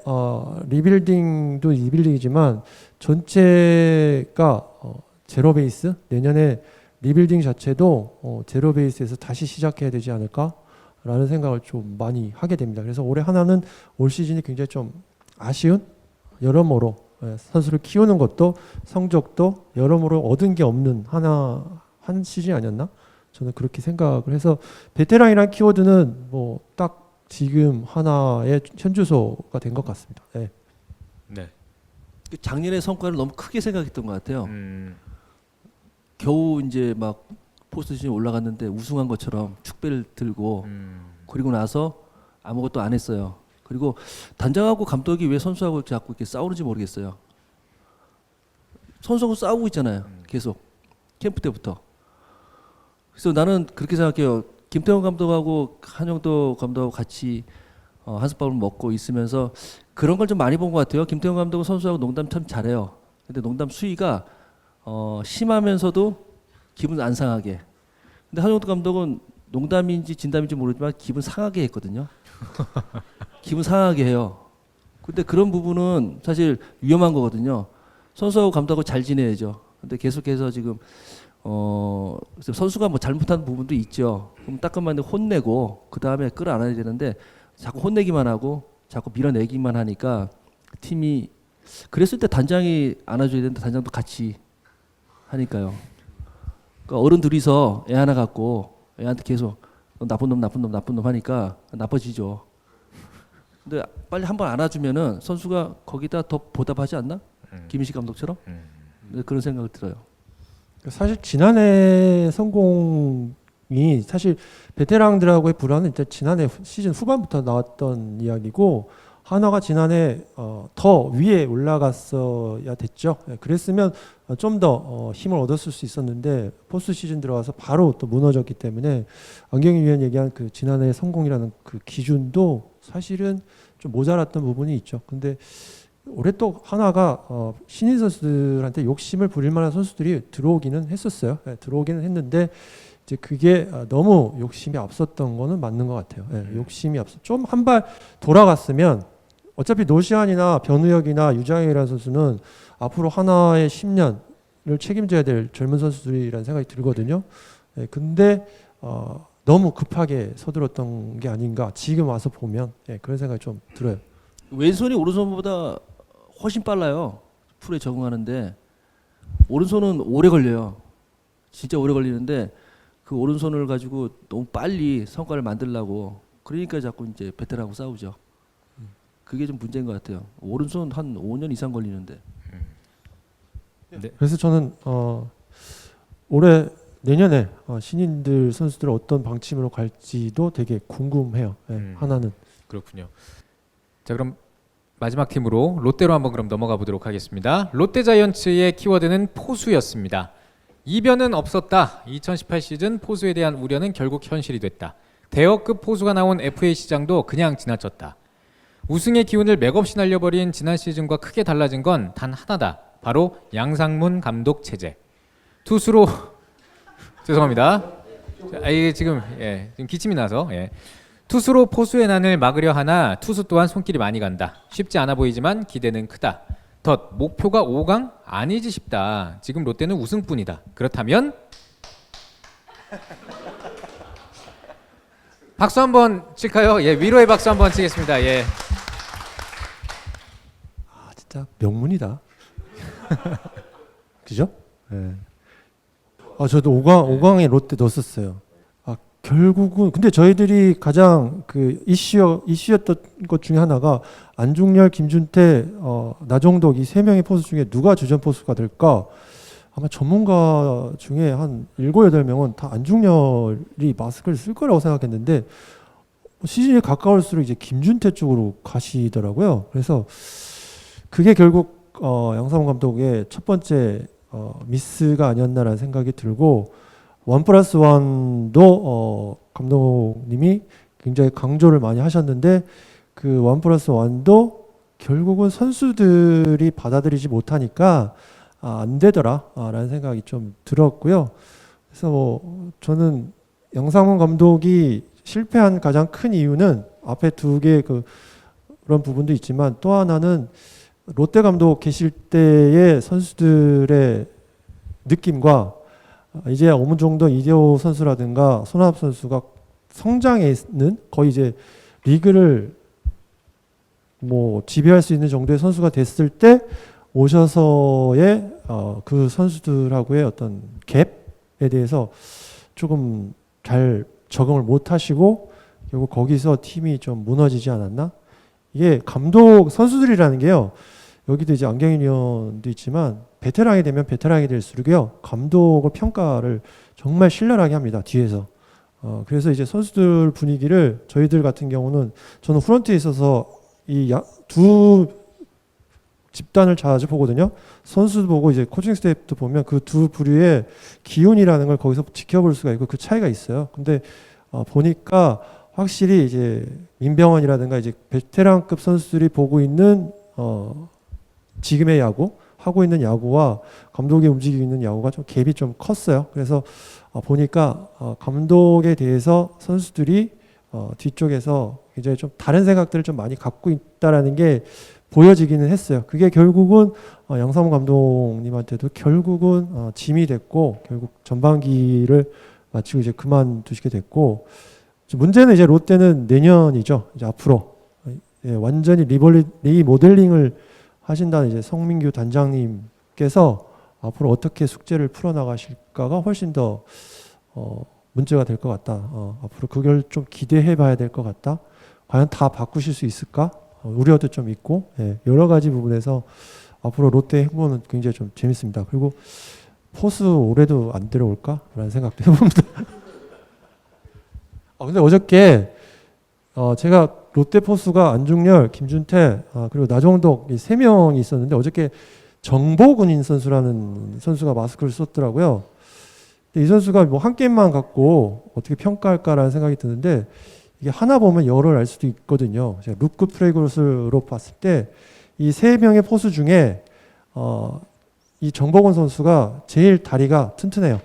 리빌딩도 리빌딩이지만 전체가 제로 베이스 내년에 리빌딩 자체도 제로 베이스에서 다시 시작해야 되지 않을까라는 생각을 좀 많이 하게 됩니다. 그래서 올해 하나는 올 시즌이 굉장히 좀 아쉬운 여러모로 선수를 키우는 것도 성적도 여러모로 얻은 게 없는 한 시즌이 아니었나? 저는 그렇게 생각을 해서 베테랑이란 키워드는 뭐 딱 지금 하나의 현주소가 된 것 같습니다. 네. 네. 작년의 성과를 너무 크게 생각했던 것 같아요. 겨우 이제 막 포스트시즌 올라갔는데 우승한 것처럼 축배를 들고 그리고 나서 아무것도 안 했어요. 그리고 단장하고 감독이 왜 선수하고 자꾸 이렇게 싸우는지 모르겠어요. 선수하고 싸우고 있잖아요. 계속 캠프 때부터. 그래서 나는 그렇게 생각해요. 김태형 감독하고 한용덕 감독하고 같이 한솥밥을 먹고 있으면서 그런 걸 좀 많이 본 것 같아요. 김태형 감독은 선수하고 농담 참 잘해요. 근데 농담 수위가 심하면서도 기분 안 상하게. 근데 한용덕 감독은 농담인지 진담인지 모르지만 기분 상하게 했거든요. 기분 상하게 해요. 근데 그런 부분은 사실 위험한 거거든요. 선수하고 감독하고 잘 지내야죠. 근데 계속해서 지금 선수가 뭐 잘못한 부분도 있죠. 그럼 따끔한데 혼내고 그 다음에 끌어안아야 되는데 자꾸 혼내기만 하고 자꾸 밀어내기만 하니까 팀이 그랬을 때 단장이 안아줘야 되는데 단장도 같이 하니까요. 그러니까 어른 둘이서 애 하나 갖고 애한테 계속 나쁜 놈 하니까 나빠지죠. 근데 빨리 한번 안아주면은 선수가 거기다 더 보답하지 않나? 김희식 감독처럼 네, 그런 생각을 들어요. 사실 지난해 성공이 사실 베테랑들하고의 불화는 일단 지난해 시즌 후반부터 나왔던 이야기고 하나가 지난해 더 위에 올라갔어야 됐죠. 그랬으면 좀 더 힘을 얻었을 수 있었는데 포스트 시즌 들어와서 바로 또 무너졌기 때문에 안경희 위원 얘기한 그 지난해 성공이라는 그 기준도 사실은 좀 모자랐던 부분이 있죠. 근데 올해 또 하나가 신인 선수들한테 욕심을 부릴 만한 선수들이 들어오기는 했었어요. 들어오기는 했는데 이제 그게 너무 욕심이 앞섰던 거는 맞는 것 같아요. 욕심이 앞서 좀 한 발 돌아갔으면 어차피 노시안이나 변우혁이나 유장혁이라는 선수는 앞으로 하나의 10년을 책임져야 될 젊은 선수들이라는 생각이 들거든요. 근데 너무 급하게 서둘렀던 게 아닌가 지금 와서 보면 그런 생각이 좀 들어요. 왼손이 오른손보다 훨씬 빨라요. 풀에 적응하는데 오른손은 오래 걸려요. 진짜 오래 걸리는데 그 오른손을 가지고 너무 빨리 성과를 만들려고 그러니까 자꾸 이제 베테랑하고 싸우죠. 그게 좀 문제인 것 같아요. 오른손 한 5년 이상 걸리는데. 네. 그래서 저는 올해 내년에 신인들 선수들 어떤 방침으로 갈지도 되게 궁금해요. 하나는. 그렇군요. 자, 그럼 마지막 팀으로 롯데로 한번 그럼 넘어가 보도록 하겠습니다. 롯데자이언츠의 키워드는 포수였습니다. 이변은 없었다. 2018 시즌 포수에 대한 우려는 결국 현실이 됐다. 대여급 포수가 나온 FA 시장도 그냥 지나쳤다. 우승의 기운을 맥없이 날려버린 지난 시즌과 크게 달라진 건 단 하나다. 바로 양상문 감독 체제. 투수로 죄송합니다. 이게 지금 지금 기침이 나서 투수로 포수의 난을 막으려 하나 투수 또한 손길이 많이 간다. 쉽지 않아 보이지만 기대는 크다. 덧 목표가 5강 아니지 싶다. 지금 롯데는 우승뿐이다. 그렇다면 박수 한번 칠까요? 위로의 박수 한번 치겠습니다. 진짜 명문이다. 그죠? 저도 5강에 롯데 넣었었어요. 결국은 근데 저희들이 가장 그 이슈였던 것 중에 하나가 안중열, 김준태, 나종덕 이 세 명의 포수 중에 누가 주전 포수가 될까? 아마 전문가 중에 한 7, 8명은 다 안중열이 마스크를 쓸 거라고 생각했는데 시즌이 가까울수록 이제 김준태 쪽으로 가시더라고요. 그래서 그게 결국 양상훈 감독의 첫 번째 미스가 아니었나라는 생각이 들고 1+1도 감독님이 굉장히 강조를 많이 하셨는데 그 1+1도 결국은 선수들이 받아들이지 못하니까 안 되더라라는 생각이 좀 들었고요. 그래서 저는 양상훈 감독이 실패한 가장 큰 이유는 앞에 두 개 그런 부분도 있지만 또 하나는 롯데 감독 계실 때의 선수들의 느낌과 이제 어느 정도 이대호 선수라든가 손아섭 선수가 성장에는 거의 이제 리그를 뭐 지배할 수 있는 정도의 선수가 됐을 때 오셔서의 그 선수들하고의 어떤 갭에 대해서 조금 잘 적응을 못 하시고 결국 거기서 팀이 좀 무너지지 않았나? 이게 감독 선수들이라는 게요. 여기도 이제 안경인 위원도 있지만 베테랑이 되면 베테랑이 될수록요 감독을 평가를 정말 신랄하게 합니다. 뒤에서. 그래서 이제 선수들 분위기를 저희들 같은 경우는 저는 프런트에 있어서 이 두 집단을 자주 보거든요. 선수도 보고 이제 코칭 스태프도 보면 그 두 부류의 기운이라는 걸 거기서 지켜볼 수가 있고 그 차이가 있어요. 근데 보니까 확실히 이제 민병헌이라든가 이제 베테랑급 선수들이 보고 있는 지금의 야구 하고 있는 야구와 감독이 움직이고 있는 야구가 좀 갭이 좀 컸어요. 그래서 보니까 감독에 대해서 선수들이 뒤쪽에서 굉장히 좀 다른 생각들을 좀 많이 갖고 있다라는 게 보여지기는 했어요. 그게 결국은 양상문 감독님한테도 결국은 짐이 됐고 결국 전반기를 마치고 이제 그만두시게 됐고 문제는 이제 롯데는 내년이죠. 이제 앞으로 완전히 리모델링을 하신다는 이제 성민규 단장님께서 앞으로 어떻게 숙제를 풀어나가실까가 훨씬 더 문제가 될 것 같다. 앞으로 그걸 좀 기대해봐야 될 것 같다. 과연 다 바꾸실 수 있을까? 우려도 좀 있고 예, 여러 가지 부분에서 앞으로 롯데 행보는 굉장히 좀 재밌습니다. 그리고 포수 올해도 안 데려올까라는 생각도 해봅니다. 근데 어저께 제가 롯데 포수가 안중열, 김준태 그리고 나종덕 이 3명이 있었는데 어저께 정보근인 선수라는 선수가 마스크를 썼더라고요. 근데 이 선수가 뭐 한 게임만 갖고 어떻게 평가할까라는 생각이 드는데 이게 하나 보면 열을 알 수도 있거든요. 제가 루크 프레그로스로 봤을 때 이 3명의 포수 중에 이 정보근 선수가 제일 다리가 튼튼해요.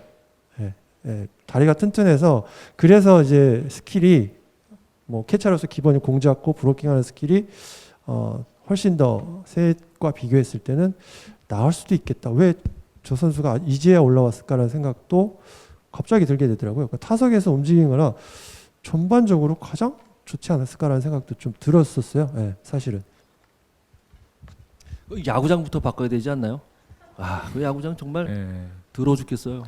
예, 예, 다리가 튼튼해서 그래서 이제 스킬이 뭐 캐쳐로서 기본이 공 잡고 브로킹하는 스킬이 훨씬 더 셋과 비교했을 때는 나을 수도 있겠다. 왜 저 선수가 이제야 올라왔을까라는 생각도 갑자기 들게 되더라고요. 그러니까 타석에서 움직이는 거나 전반적으로 가장 좋지 않았을까라는 생각도 좀 들었었어요. 예, 사실은. 야구장부터 바꿔야 되지 않나요? 그 야구장 정말 더러워 죽겠어요.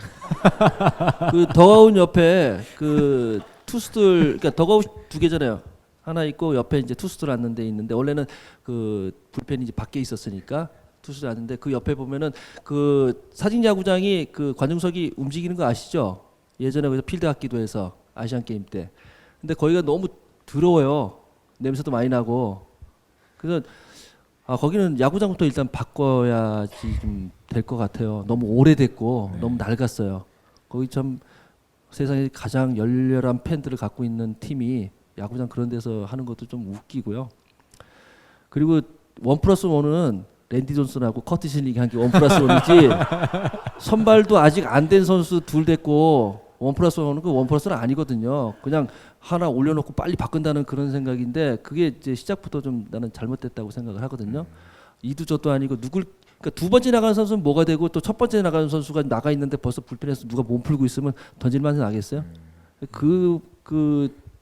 그 더가운 옆에 그 투수들, 그러니까 더가웃 2개잖아요. 하나 있고 옆에 이제 투수들 앉는 데 있는데 원래는 그 불펜이 이제 밖에 있었으니까 투수들 앉는데 그 옆에 보면은 그 사진 야구장이 그 관중석이 움직이는 거 아시죠? 예전에 그래서 필드 갔기도 해서 아시안 게임 때. 근데 거기가 너무 더러워요. 냄새도 많이 나고. 그래서 거기는 야구장부터 일단 바꿔야지 좀 될 것 같아요. 너무 오래됐고 너무 낡았어요. 거기 참 세상에 가장 열렬한 팬들을 갖고 있는 팀이 야구장 그런 데서 하는 것도 좀 웃기고요. 그리고 1+1은 랜디 존슨하고 커티스 링이 한 게 1+1이지 선발도 아직 안 된 선수 둘 됐고 1+1은 그 1+1은 아니거든요. 그냥 하나 올려놓고 빨리 바꾼다는 그런 생각인데 그게 이제 시작부터 좀 나는 잘못됐다고 생각을 하거든요. 이두저도 아니고 그러니까 두 번째 나가는 선수는 뭐가 되고 또 첫 번째 나가는 선수가 나가 있는데 벌써 불펜에서 누가 몸 풀고 있으면 던질 맛이 나겠어요? 그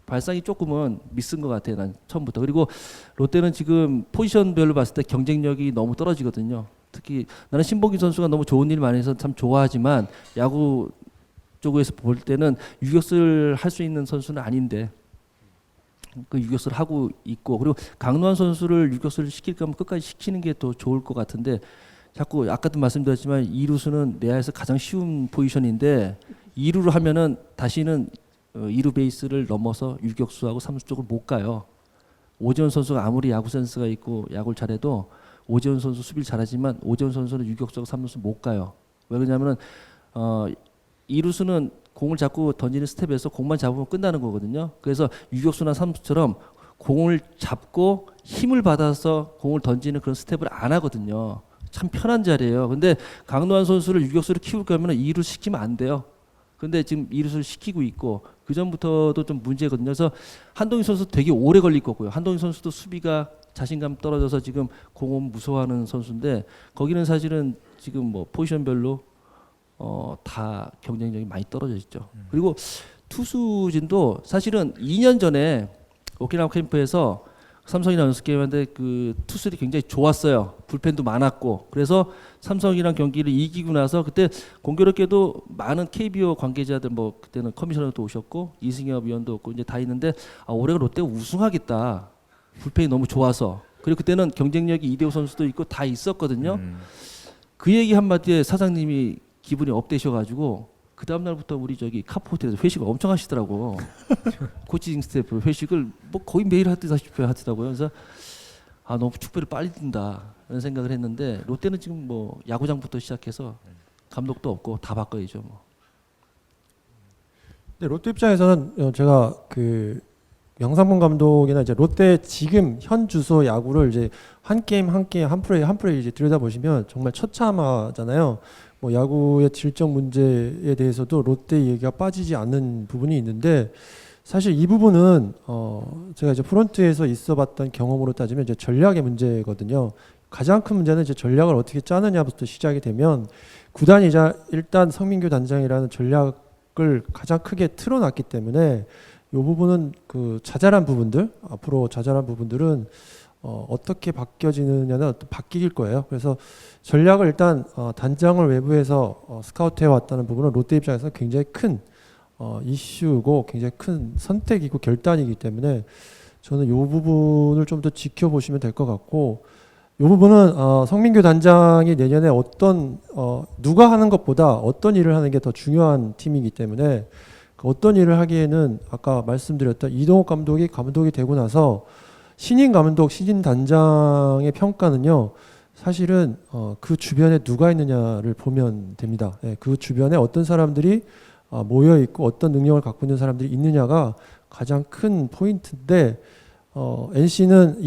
발상이 조금은 미스인 것 같아요. 난 처음부터. 그리고 롯데는 지금 포지션별로 봤을 때 경쟁력이 너무 떨어지거든요. 특히 나는 신봉기 선수가 너무 좋은 일 많이 해서 참 좋아하지만 야구 쪽에서 볼 때는 유격수를 할 수 있는 선수는 아닌데 그 유격수를 하고 있고 그리고 강노한 선수를 유격수를 시킬 거면 끝까지 시키는 게 더 좋을 것 같은데 자꾸 아까도 말씀드렸지만 2루수는 내야에서 가장 쉬운 포지션인데 2루를 하면은 다시는 2루 베이스를 넘어서 유격수하고 3루 쪽을 못 가요. 오재원 선수가 아무리 야구 센스가 있고 야구를 잘해도 오재원 선수 수비를 잘하지만 오재원 선수는 유격수하고 3루수 못 가요. 왜 그러냐면은 2루수는 공을 잡고 던지는 스텝에서 공만 잡으면 끝나는 거거든요. 그래서 유격수나 3루수처럼 공을 잡고 힘을 받아서 공을 던지는 그런 스텝을 안 하거든요. 참 편한 자리예요. 근데 강노한 선수를 유격수를 키울 거면 2루 시키면 안 돼요. 근데 지금 2루수를 시키고 있고 그 전부터도 좀 문제거든요. 그래서 한동희 선수 되게 오래 걸릴 거고요. 한동희 선수도 수비가 자신감 떨어져서 지금 공은 무서워하는 선수인데 거기는 사실은 지금 뭐 포지션별로 다 경쟁력이 많이 떨어져 있죠. 그리고 투수진도 사실은 2년 전에 오키나와 캠프에서 삼성이랑 연습 게임하는데 그 투수들이 굉장히 좋았어요. 불펜도 많았고 그래서 삼성이랑 경기를 이기고 나서 그때 공교롭게도 많은 KBO 관계자들 뭐 그때는 커미셔너도 오셨고 이승엽 위원도 없고 이제 다 있는데 올해가 롯데가 우승하겠다. 불펜이 너무 좋아서 그리고 그때는 경쟁력이 이대호 선수도 있고 다 있었거든요. 그 얘기 한마디에 사장님이 기분이 업되셔가지고 그 다음 날부터 우리 저기 카포호텔에서 회식을 엄청 하시더라고. 코칭 스태프 회식을 뭐 거의 매일 하시다시피 하더라고요. 그래서 너무 축배를 빨리 든다 이런 생각을 했는데 롯데는 지금 뭐 야구장부터 시작해서 감독도 없고 다 바꿔야죠. 뭐. 근데 롯데 입장에서는 제가 그 영상본 감독이나 이제 롯데 지금 현 주소 야구를 이제 한 게임 한 프레이 이제 들여다 보시면 정말 처참하잖아요. 뭐 야구의 질적 문제에 대해서도 롯데 얘기가 빠지지 않는 부분이 있는데 사실 이 부분은 제가 이제 프론트에서 있어봤던 경험으로 따지면 이제 전략의 문제거든요. 가장 큰 문제는 이제 전략을 어떻게 짜느냐부터 시작이 되면 구단이 일단 성민규 단장이라는 전략을 가장 크게 틀어놨기 때문에 이 부분은 그 자잘한 부분들 앞으로 자잘한 부분들은 어떻게 바뀌어지느냐는 바뀔 거예요. 그래서 전략을 일단 단장을 외부에서 스카우트해 왔다는 부분은 롯데 입장에서 굉장히 큰 이슈고 굉장히 큰 선택이고 결단이기 때문에 저는 이 부분을 좀 더 지켜보시면 될 것 같고, 이 부분은 성민규 단장이 내년에 누가 하는 것보다 어떤 일을 하는 게 더 중요한 팀이기 때문에 그 어떤 일을 하기에는 아까 말씀드렸던 이동욱 감독이 되고 나서 신인 감독, 신인 단장의 평가는요, 사실은 그 주변에 누가 있느냐를 보면 됩니다. 예, 그 주변에 어떤 사람들이 모여 있고 어떤 능력을 갖고 있는 사람들이 있느냐가 가장 큰 포인트인데, NC는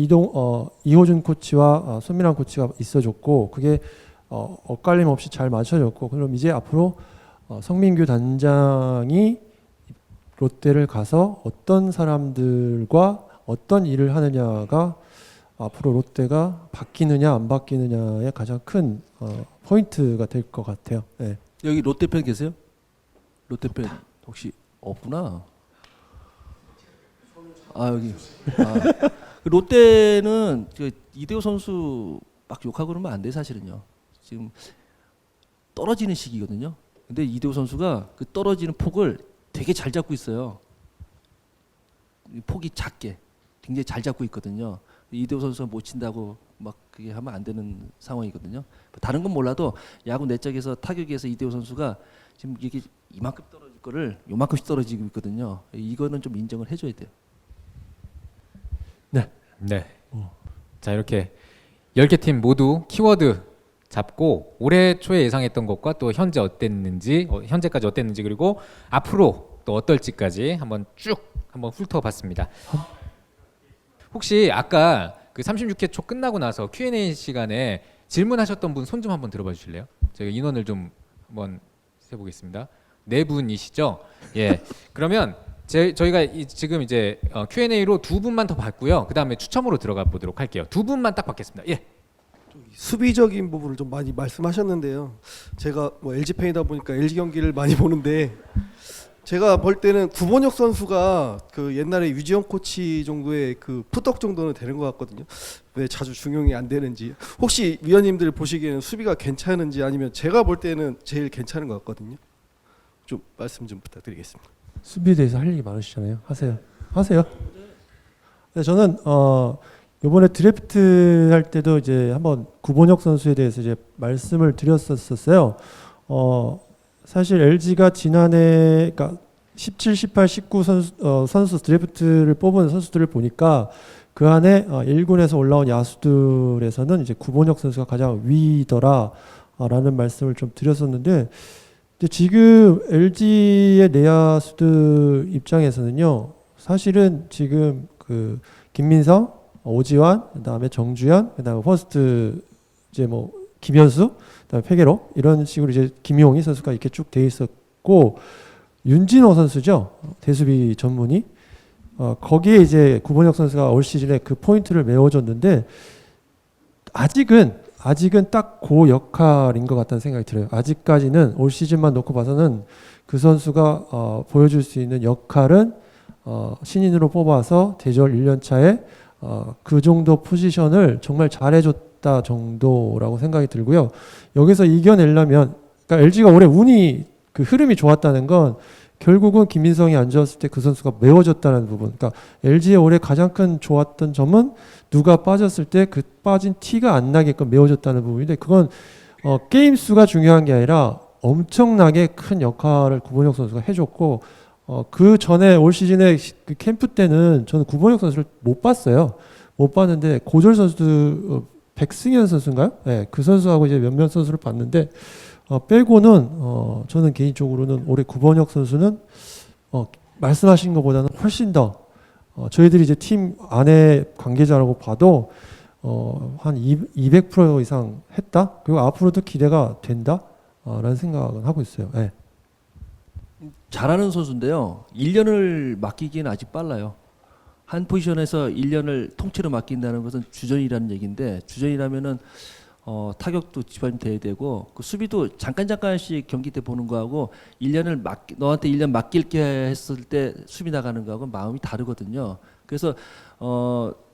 이호준 코치와 손민환 코치가 있어줬고, 그게 엇갈림 없이 잘 맞춰졌고, 그럼 이제 앞으로 성민규 단장이 롯데를 가서 어떤 사람들과 어떤 일을 하느냐가 앞으로 롯데가 바뀌느냐 안 바뀌느냐의 가장 큰 포인트가 될 것 같아요. 네. 여기 롯데 팬 계세요? 롯데 팬 혹시 없구나. 여기. 그 롯데는 이대호 선수 막 욕하고 그러면 안 돼, 사실은요. 지금 떨어지는 시기거든요. 근데 이대호 선수가 그 떨어지는 폭을 되게 잘 잡고 있어요. 폭이 작게 굉장히 잘 잡고 있거든요. 이대호 선수가 못 친다고 막 그게 하면 안 되는 상황이거든요. 다른 건 몰라도 야구 내적에서 타격에서 이대호 선수가 지금 이게 이만큼 떨어질 거를 요만큼씩 떨어지고 있거든요. 이거는 좀 인정을 해줘야 돼요. 네. 자, 이렇게 10개 팀 모두 키워드 잡고 올해 초에 예상했던 것과 또 현재까지 어땠는지, 그리고 앞으로 또 어떨지까지 한번 훑어봤습니다. 혹시 아까 그 36회 초 끝나고 나서 Q&A 시간에 질문하셨던 분 손 좀 한번 들어봐 주실래요? 제가 인원을 좀 한번 세보겠습니다. 4분이시죠? 예. 그러면 저희가 지금 이제 Q&A로 2분만 더 받고요. 그 다음에 추첨으로 들어가 보도록 할게요. 2분만 딱 받겠습니다. 예. 수비적인 부분을 좀 많이 말씀하셨는데요. 제가 뭐 LG 팬이다 보니까 LG 경기를 많이 보는데, 제가 볼 때는 구본혁 선수가 그 옛날에 유지영 코치 정도의 그 푸떡 정도는 되는 것 같거든요. 왜 자주 중용이 안 되는지, 혹시 위원님들 보시기에는 수비가 괜찮은지, 아니면 제가 볼 때는 제일 괜찮은 것 같거든요. 좀 말씀 좀 부탁드리겠습니다. 수비에 대해서 할 얘기 많으시잖아요. 하세요. 네, 저는 이번에 드래프트 할 때도 이제 한번 구본혁 선수에 대해서 이제 말씀을 드렸었어요. 사실 LG가 지난해, 그러니까 17, 18, 19 선수 드래프트를 뽑은 선수들을 보니까 그 안에 1군에서 올라온 야수들에서는 이제 구본혁 선수가 가장 위더라라는 말씀을 좀 드렸었는데, 지금 LG의 내야수들 입장에서는요, 사실은 지금 그 김민성, 오지환, 그다음에 정주현, 그다음에 퍼스트 이제 뭐 김현수, 그다음에 페게로, 이런 식으로 이제 김용희 선수가 이렇게 쭉 돼 있었고, 윤진호 선수죠, 대수비 전문이, 거기에 이제 구본혁 선수가 올 시즌에 그 포인트를 메워줬는데, 아직은 딱 그 역할인 것 같다는 생각이 들어요. 아직까지는 올 시즌만 놓고 봐서는 그 선수가 보여줄 수 있는 역할은 신인으로 뽑아서 대절 1년 차에 그 정도 포지션을 정말 잘해줬다 정도라고 생각이 들고요. 여기서 이겨내려면, 그러니까 LG가 올해 운이 그 흐름이 좋았다는 건 결국은 김민성이 안 좋았을 때 그 선수가 메워줬다는 부분. 그러니까 LG의 올해 가장 큰 좋았던 점은 누가 빠졌을 때 그 빠진 티가 안 나게끔 메워줬다는 부분인데, 그건 게임 수가 중요한 게 아니라 엄청나게 큰 역할을 구본혁 선수가 해줬고, 그 전에 올 시즌에 그 캠프 때는 저는 구본혁 선수를 못 봤어요. 못 봤는데 고졸 선수 백승현 선수인가요? 네, 그 선수하고 이제 몇몇 선수를 봤는데, 빼고는 저는 개인적으로는 올해 구본혁 선수는 말씀하신 것보다는 훨씬 더 저희들이 이제 팀 안에 관계자라고 봐도 한 200% 이상 했다. 그리고 앞으로도 기대가 된다라는 생각은 하고 있어요. 네. 잘하는 선수인데요. 1년을 맡기기에는 아직 빨라요. 한 포지션에서 1년을 통째로 맡긴다는 것은 주전이라는 얘기인데, 주전이라면은 타격도 집중돼야 되고, 그 수비도 잠깐씩 경기 때 보는 거하고 너한테 1년 맡길게 했을 때 수비 나가는 거하고 마음이 다르거든요. 그래서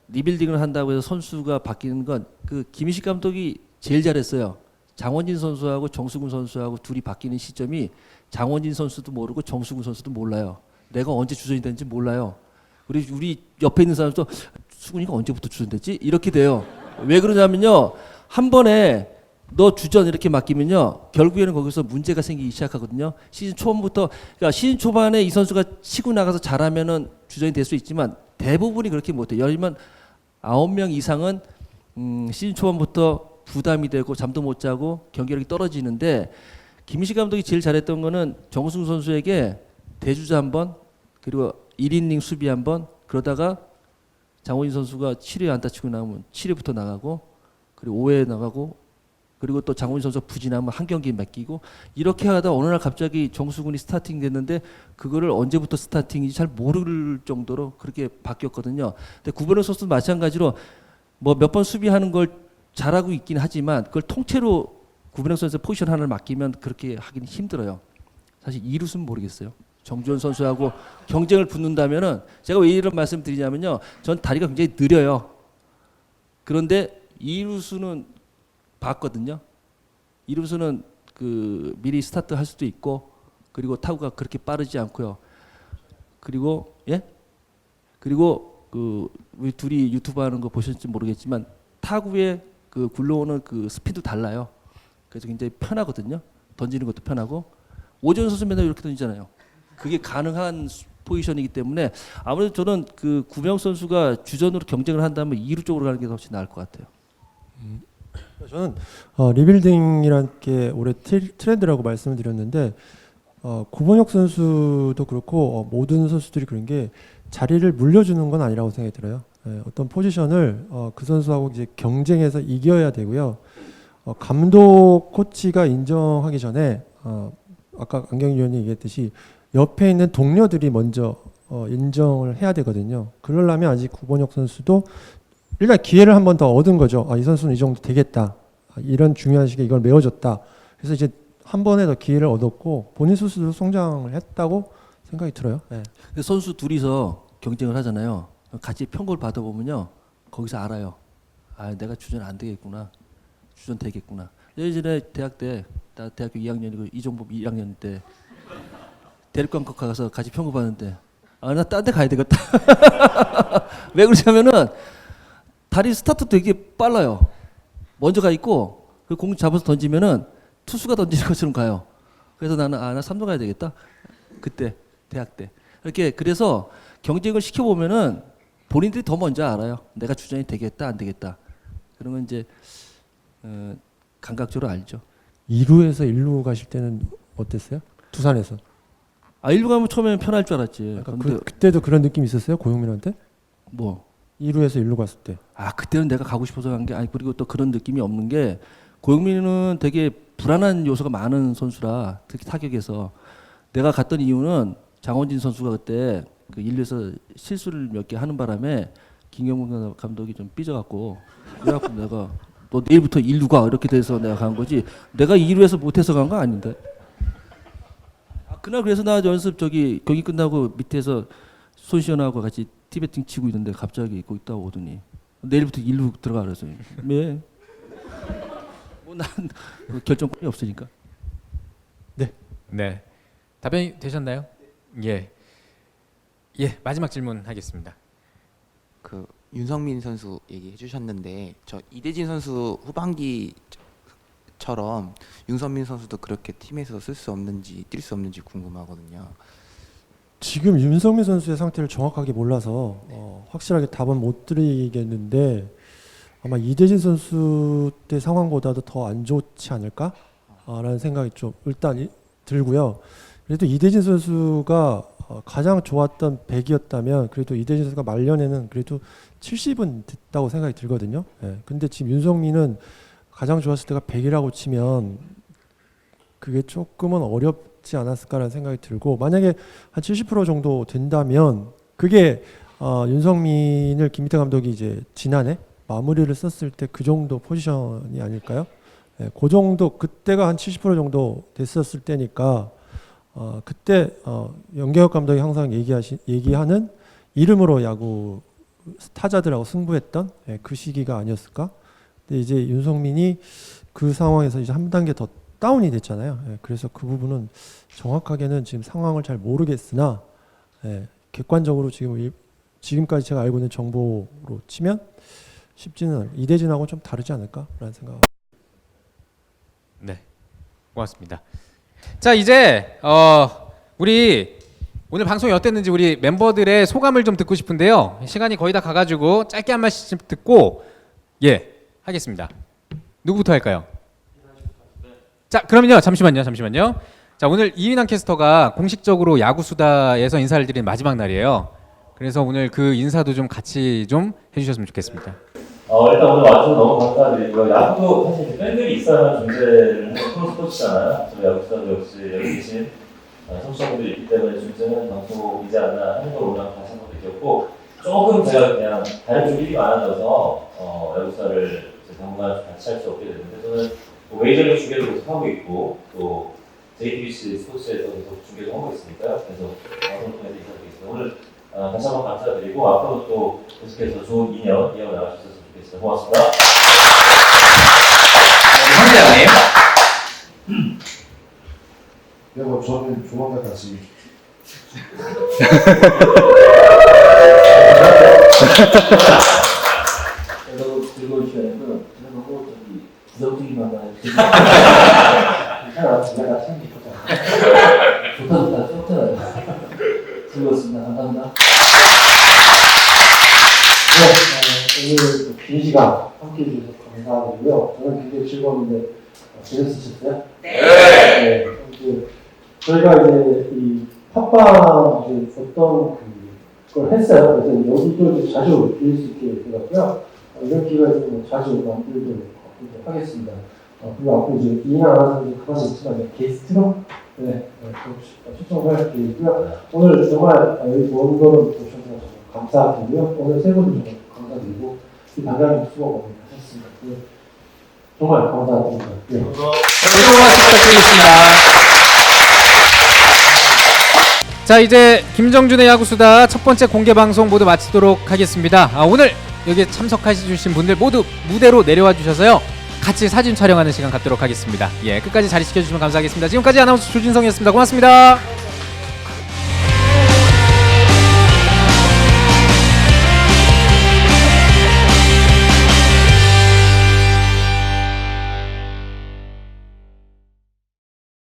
리빌딩을 한다고 해서 선수가 바뀌는 건, 그 김희식 감독이 제일 잘했어요. 장원진 선수하고 정수근 선수하고 둘이 바뀌는 시점이 장원진 선수도 모르고 정수근 선수도 몰라요. 내가 언제 주전이 되는지 몰라요. 우리 옆에 있는 사람도 수근이가 언제부터 주전됐지? 이렇게 돼요. 왜 그러냐면요. 한 번에 너 주전 이렇게 맡기면요. 결국에는 거기서 문제가 생기기 시작하거든요. 시즌 초반부터 그러니까 시즌 초반에 이 선수가 치고 나가서 잘하면은 주전이 될 수 있지만 대부분이 그렇게 못해요. 예를 들면 9명 이상은 시즌 초반부터 부담이 되고 잠도 못 자고 경기력이 떨어지는데 김희식 감독이 제일 잘했던 거는 정우승 선수에게 대주자 한 번 그리고 1이닝 수비 한 번 그러다가 장원진 선수가 7회 안타 치고 나오면 7회부터 나가고 그리고 5회 나가고 그리고 또 장원진 선수 부진하면 한 경기 맡기고 이렇게 하다 어느 날 갑자기 정수근이 스타팅 됐는데 그거를 언제부터 스타팅인지 잘 모를 정도로 그렇게 바뀌었거든요. 근데 구본혁 선수도 마찬가지로 뭐 몇 번 수비하는 걸 잘하고 있긴 하지만 그걸 통째로 구본혁 선수의 포지션 하나를 맡기면 그렇게 하기는 힘들어요. 사실 이루수는 모르겠어요. 정주현 선수하고 경쟁을 붙는다면은 제가 왜 이런 말씀 드리냐면요. 전 다리가 굉장히 느려요. 그런데 이루수는 봤거든요. 이루수는 그 미리 스타트 할 수도 있고 그리고 타구가 그렇게 빠르지 않고요. 그리고 그리고 그 우리 둘이 유튜브 하는 거 보셨을지 모르겠지만 타구의 그 굴러오는 그 스피드 달라요. 그래서 굉장히 편하거든요. 던지는 것도 편하고 오재훈 선수 맨날 이렇게 던지잖아요. 그게 가능한 포지션이기 때문에 아무래도 저는 그 구명 선수가 주전으로 경쟁을 한다면 2루 쪽으로 가는 게 훨씬 나을 것 같아요. 저는 리빌딩이란 게 올해 트렌드라고 말씀을 드렸는데 구본혁 선수도 그렇고 모든 선수들이 그런 게 자리를 물려주는 건 아니라고 생각이 들어요. 어떤 포지션을 그 선수하고 이제 경쟁해서 이겨야 되고요. 감독 코치가 인정하기 전에 아까 안경 위원이 얘기했듯이 옆에 있는 동료들이 먼저 인정을 해야 되거든요. 그러려면 아직 구본혁 선수도 일단 기회를 한 번 더 얻은 거죠. 이 선수는 이 정도 되겠다. 이런 중요한 시기에 이걸 메워줬다. 그래서 이제 한 번에 더 기회를 얻었고 본인 스스로 성장을 했다고 생각이 들어요. 네. 근데 선수 둘이서 경쟁을 하잖아요. 같이 평가를 받아보면요. 거기서 알아요. 아, 내가 주전 안 되겠구나. 주전 되겠구나. 예전에 대학 때, 나 대학교 2학년이고 이종범 1학년 때 대립광고 가서 같이 평가 받는데 아, 나 딴 데 가야 되겠다. 왜 그러냐면은 다리 스타트 되게 빨라요. 먼저 가 있고 그 공 잡아서 던지면은 투수가 던지는 것처럼 가요. 그래서 나는 나 3루 가야 되겠다. 그때 대학 때 이렇게 그래서 경쟁을 시켜 보면은 본인들이 더 먼저 알아요. 내가 주전이 되겠다 안 되겠다. 그런 건 이제 감각적으로 알죠. 2루에서 1루 가실 때는 어땠어요? 두산에서. 1루 가면 처음에는 편할 줄 알았지. 근데 그때도 그런 느낌 있었어요? 고용민한테? 뭐 2루에서 1루 갔을 때. 그때는 내가 가고 싶어서 간 게 아니 그리고 또 그런 느낌이 없는 게 고영민은 되게 불안한 요소가 많은 선수라 특히 타격에서 내가 갔던 이유는 장원진 선수가 그때 그 1루에서 실수를 몇 개 하는 바람에 김경문 감독이 좀 삐져갖고 그래갖고 내가 너 내일부터 1루 가 이렇게 돼서 내가 간 거지 내가 2루에서 못해서 간 거 아닌데 그날 그래서 나 연습 저기 경기 끝나고 밑에서 손시현하고 같이 티베팅 치고 있는데 갑자기 거기 있다 오더니 내일부터 1루 들어가 그래서 왜? 뭐 난 결정권이 없으니까. 네. 답변이 되셨나요? 예. 예, 마지막 질문 하겠습니다. 그 윤성민 선수 얘기해 주셨는데 저 이대진 선수 후반기처럼 윤성민 선수도 그렇게 팀에서 쓸 수 없는지 뛸 수 없는지 궁금하거든요. 지금 윤성민 선수의 상태를 정확하게 몰라서 확실하게 답은 못 드리겠는데 아마 이대진 선수 때 상황보다도 더 안 좋지 않을까? 라는 생각이 좀 일단 들고요. 그래도 이대진 선수가 가장 좋았던 100이었다면 그래도 이대진 선수가 말년에는 그래도 70은 됐다고 생각이 들거든요. 예. 근데 지금 윤성민은 가장 좋았을 때가 100이라고 치면 그게 조금은 어렵지 않았을까라는 생각이 들고 만약에 한 70% 정도 된다면 그게 윤성민을 김희태 감독이 이제 지난해 마무리를 썼을 때 그 정도 포지션이 아닐까요? 예, 그 정도 그때가 한 70% 정도 됐었을 때니까 그때 연경혁 감독이 항상 얘기하는 이름으로 야구 타자들하고 승부했던 그 시기가 아니었을까? 근데 이제 윤성민이 그 상황에서 이제 한 단계 더 다운이 됐잖아요. 그래서 그 부분은 정확하게는 지금 상황을 잘 모르겠으나 객관적으로 지금 지금까지 제가 알고 있는 정보로 치면 쉽지는 않아요. 이대진하고는 좀 다르지 않을까라는 생각. 네, 고맙습니다. 자, 이제 우리 오늘 방송이 어땠는지 우리 멤버들의 소감을 좀 듣고 싶은데요. 시간이 거의 다 가가지고 짧게 한 말씩 듣고 하겠습니다. 누구부터 할까요? 자, 그러면요. 잠시만요. 자, 오늘 이인환 캐스터가 공식적으로 야구수다에서 인사를 드리는 마지막 날이에요. 그래서 오늘 그 인사도 좀 같이 좀 해주셨으면 좋겠습니다. 일단 오늘 와주셔서 너무 감사드리고요. 야구도 사실 팬들이 있어야 존재를 하는 프로스포츠잖아요. 저희 야구수다도 역시 여기 계신 청취자분들이 있기 때문에 존재하는 방송이지 않나 하는 걸 오늘 다시 한번 느꼈고, 조금 제가 그냥 다른 쪽 일이 많아져서 야구수다를 당분간 같이 할 수 없게 됐는데, 저는 뭐 메이저리그 중계도 계속 하고 있고 또 JTBC 스포츠에서 계속 중계도 하고 있으니까요. 그래서 방송을 통해서 인사드리겠습니다. 오늘 다시 한번 감사드리고 앞으로 또 계속해서 좋은 인연 이어나가셨으면 좋겠습니다. 고맙습니다. 황대장님. 네, 뭐 저는 조만간 다시 너무 즐거운 시간이고요. 저는 너무 부정적이만 하는 괜찮아. 내가 참 좋다. 좋다. 즐거웠습니다. 감사합니다. 오늘 긴 시간 함께 해주셔서 감사드리고요. 저는 굉장히 즐거웠는데 재밌으셨어요? 네. 이제 저희가 이제 이 팟빵 이제 어떤 그걸 했어요. 그래서 여기도 이제 자주 들을 수 있게 되었고요. 이런 기회에서 자주 만들도록 하겠습니다. 그리고 앞으로 이제 이인환 아나운서님 가만히 있지만 게스트로 초청할 계획이고요. 오늘 정말 여기 먼 걸음 오셔서 감사드리고요. 오늘 세 분도 정말 감사드리고 이 단장님 수고 많으셨습니다. 정말 감사드립니다. 네. 새해 복 많이 부탁드리겠습니다. 자, 이제 김정준의 야구수다 첫 번째 공개 방송 모두 마치도록 하겠습니다. 오늘 여기에 참석해 주신 분들 모두 무대로 내려와 주셔서요. 같이 사진 촬영하는 시간 갖도록 하겠습니다. 끝까지 자리 지켜주시면 감사하겠습니다. 지금까지 아나운서 조진성이었습니다. 고맙습니다.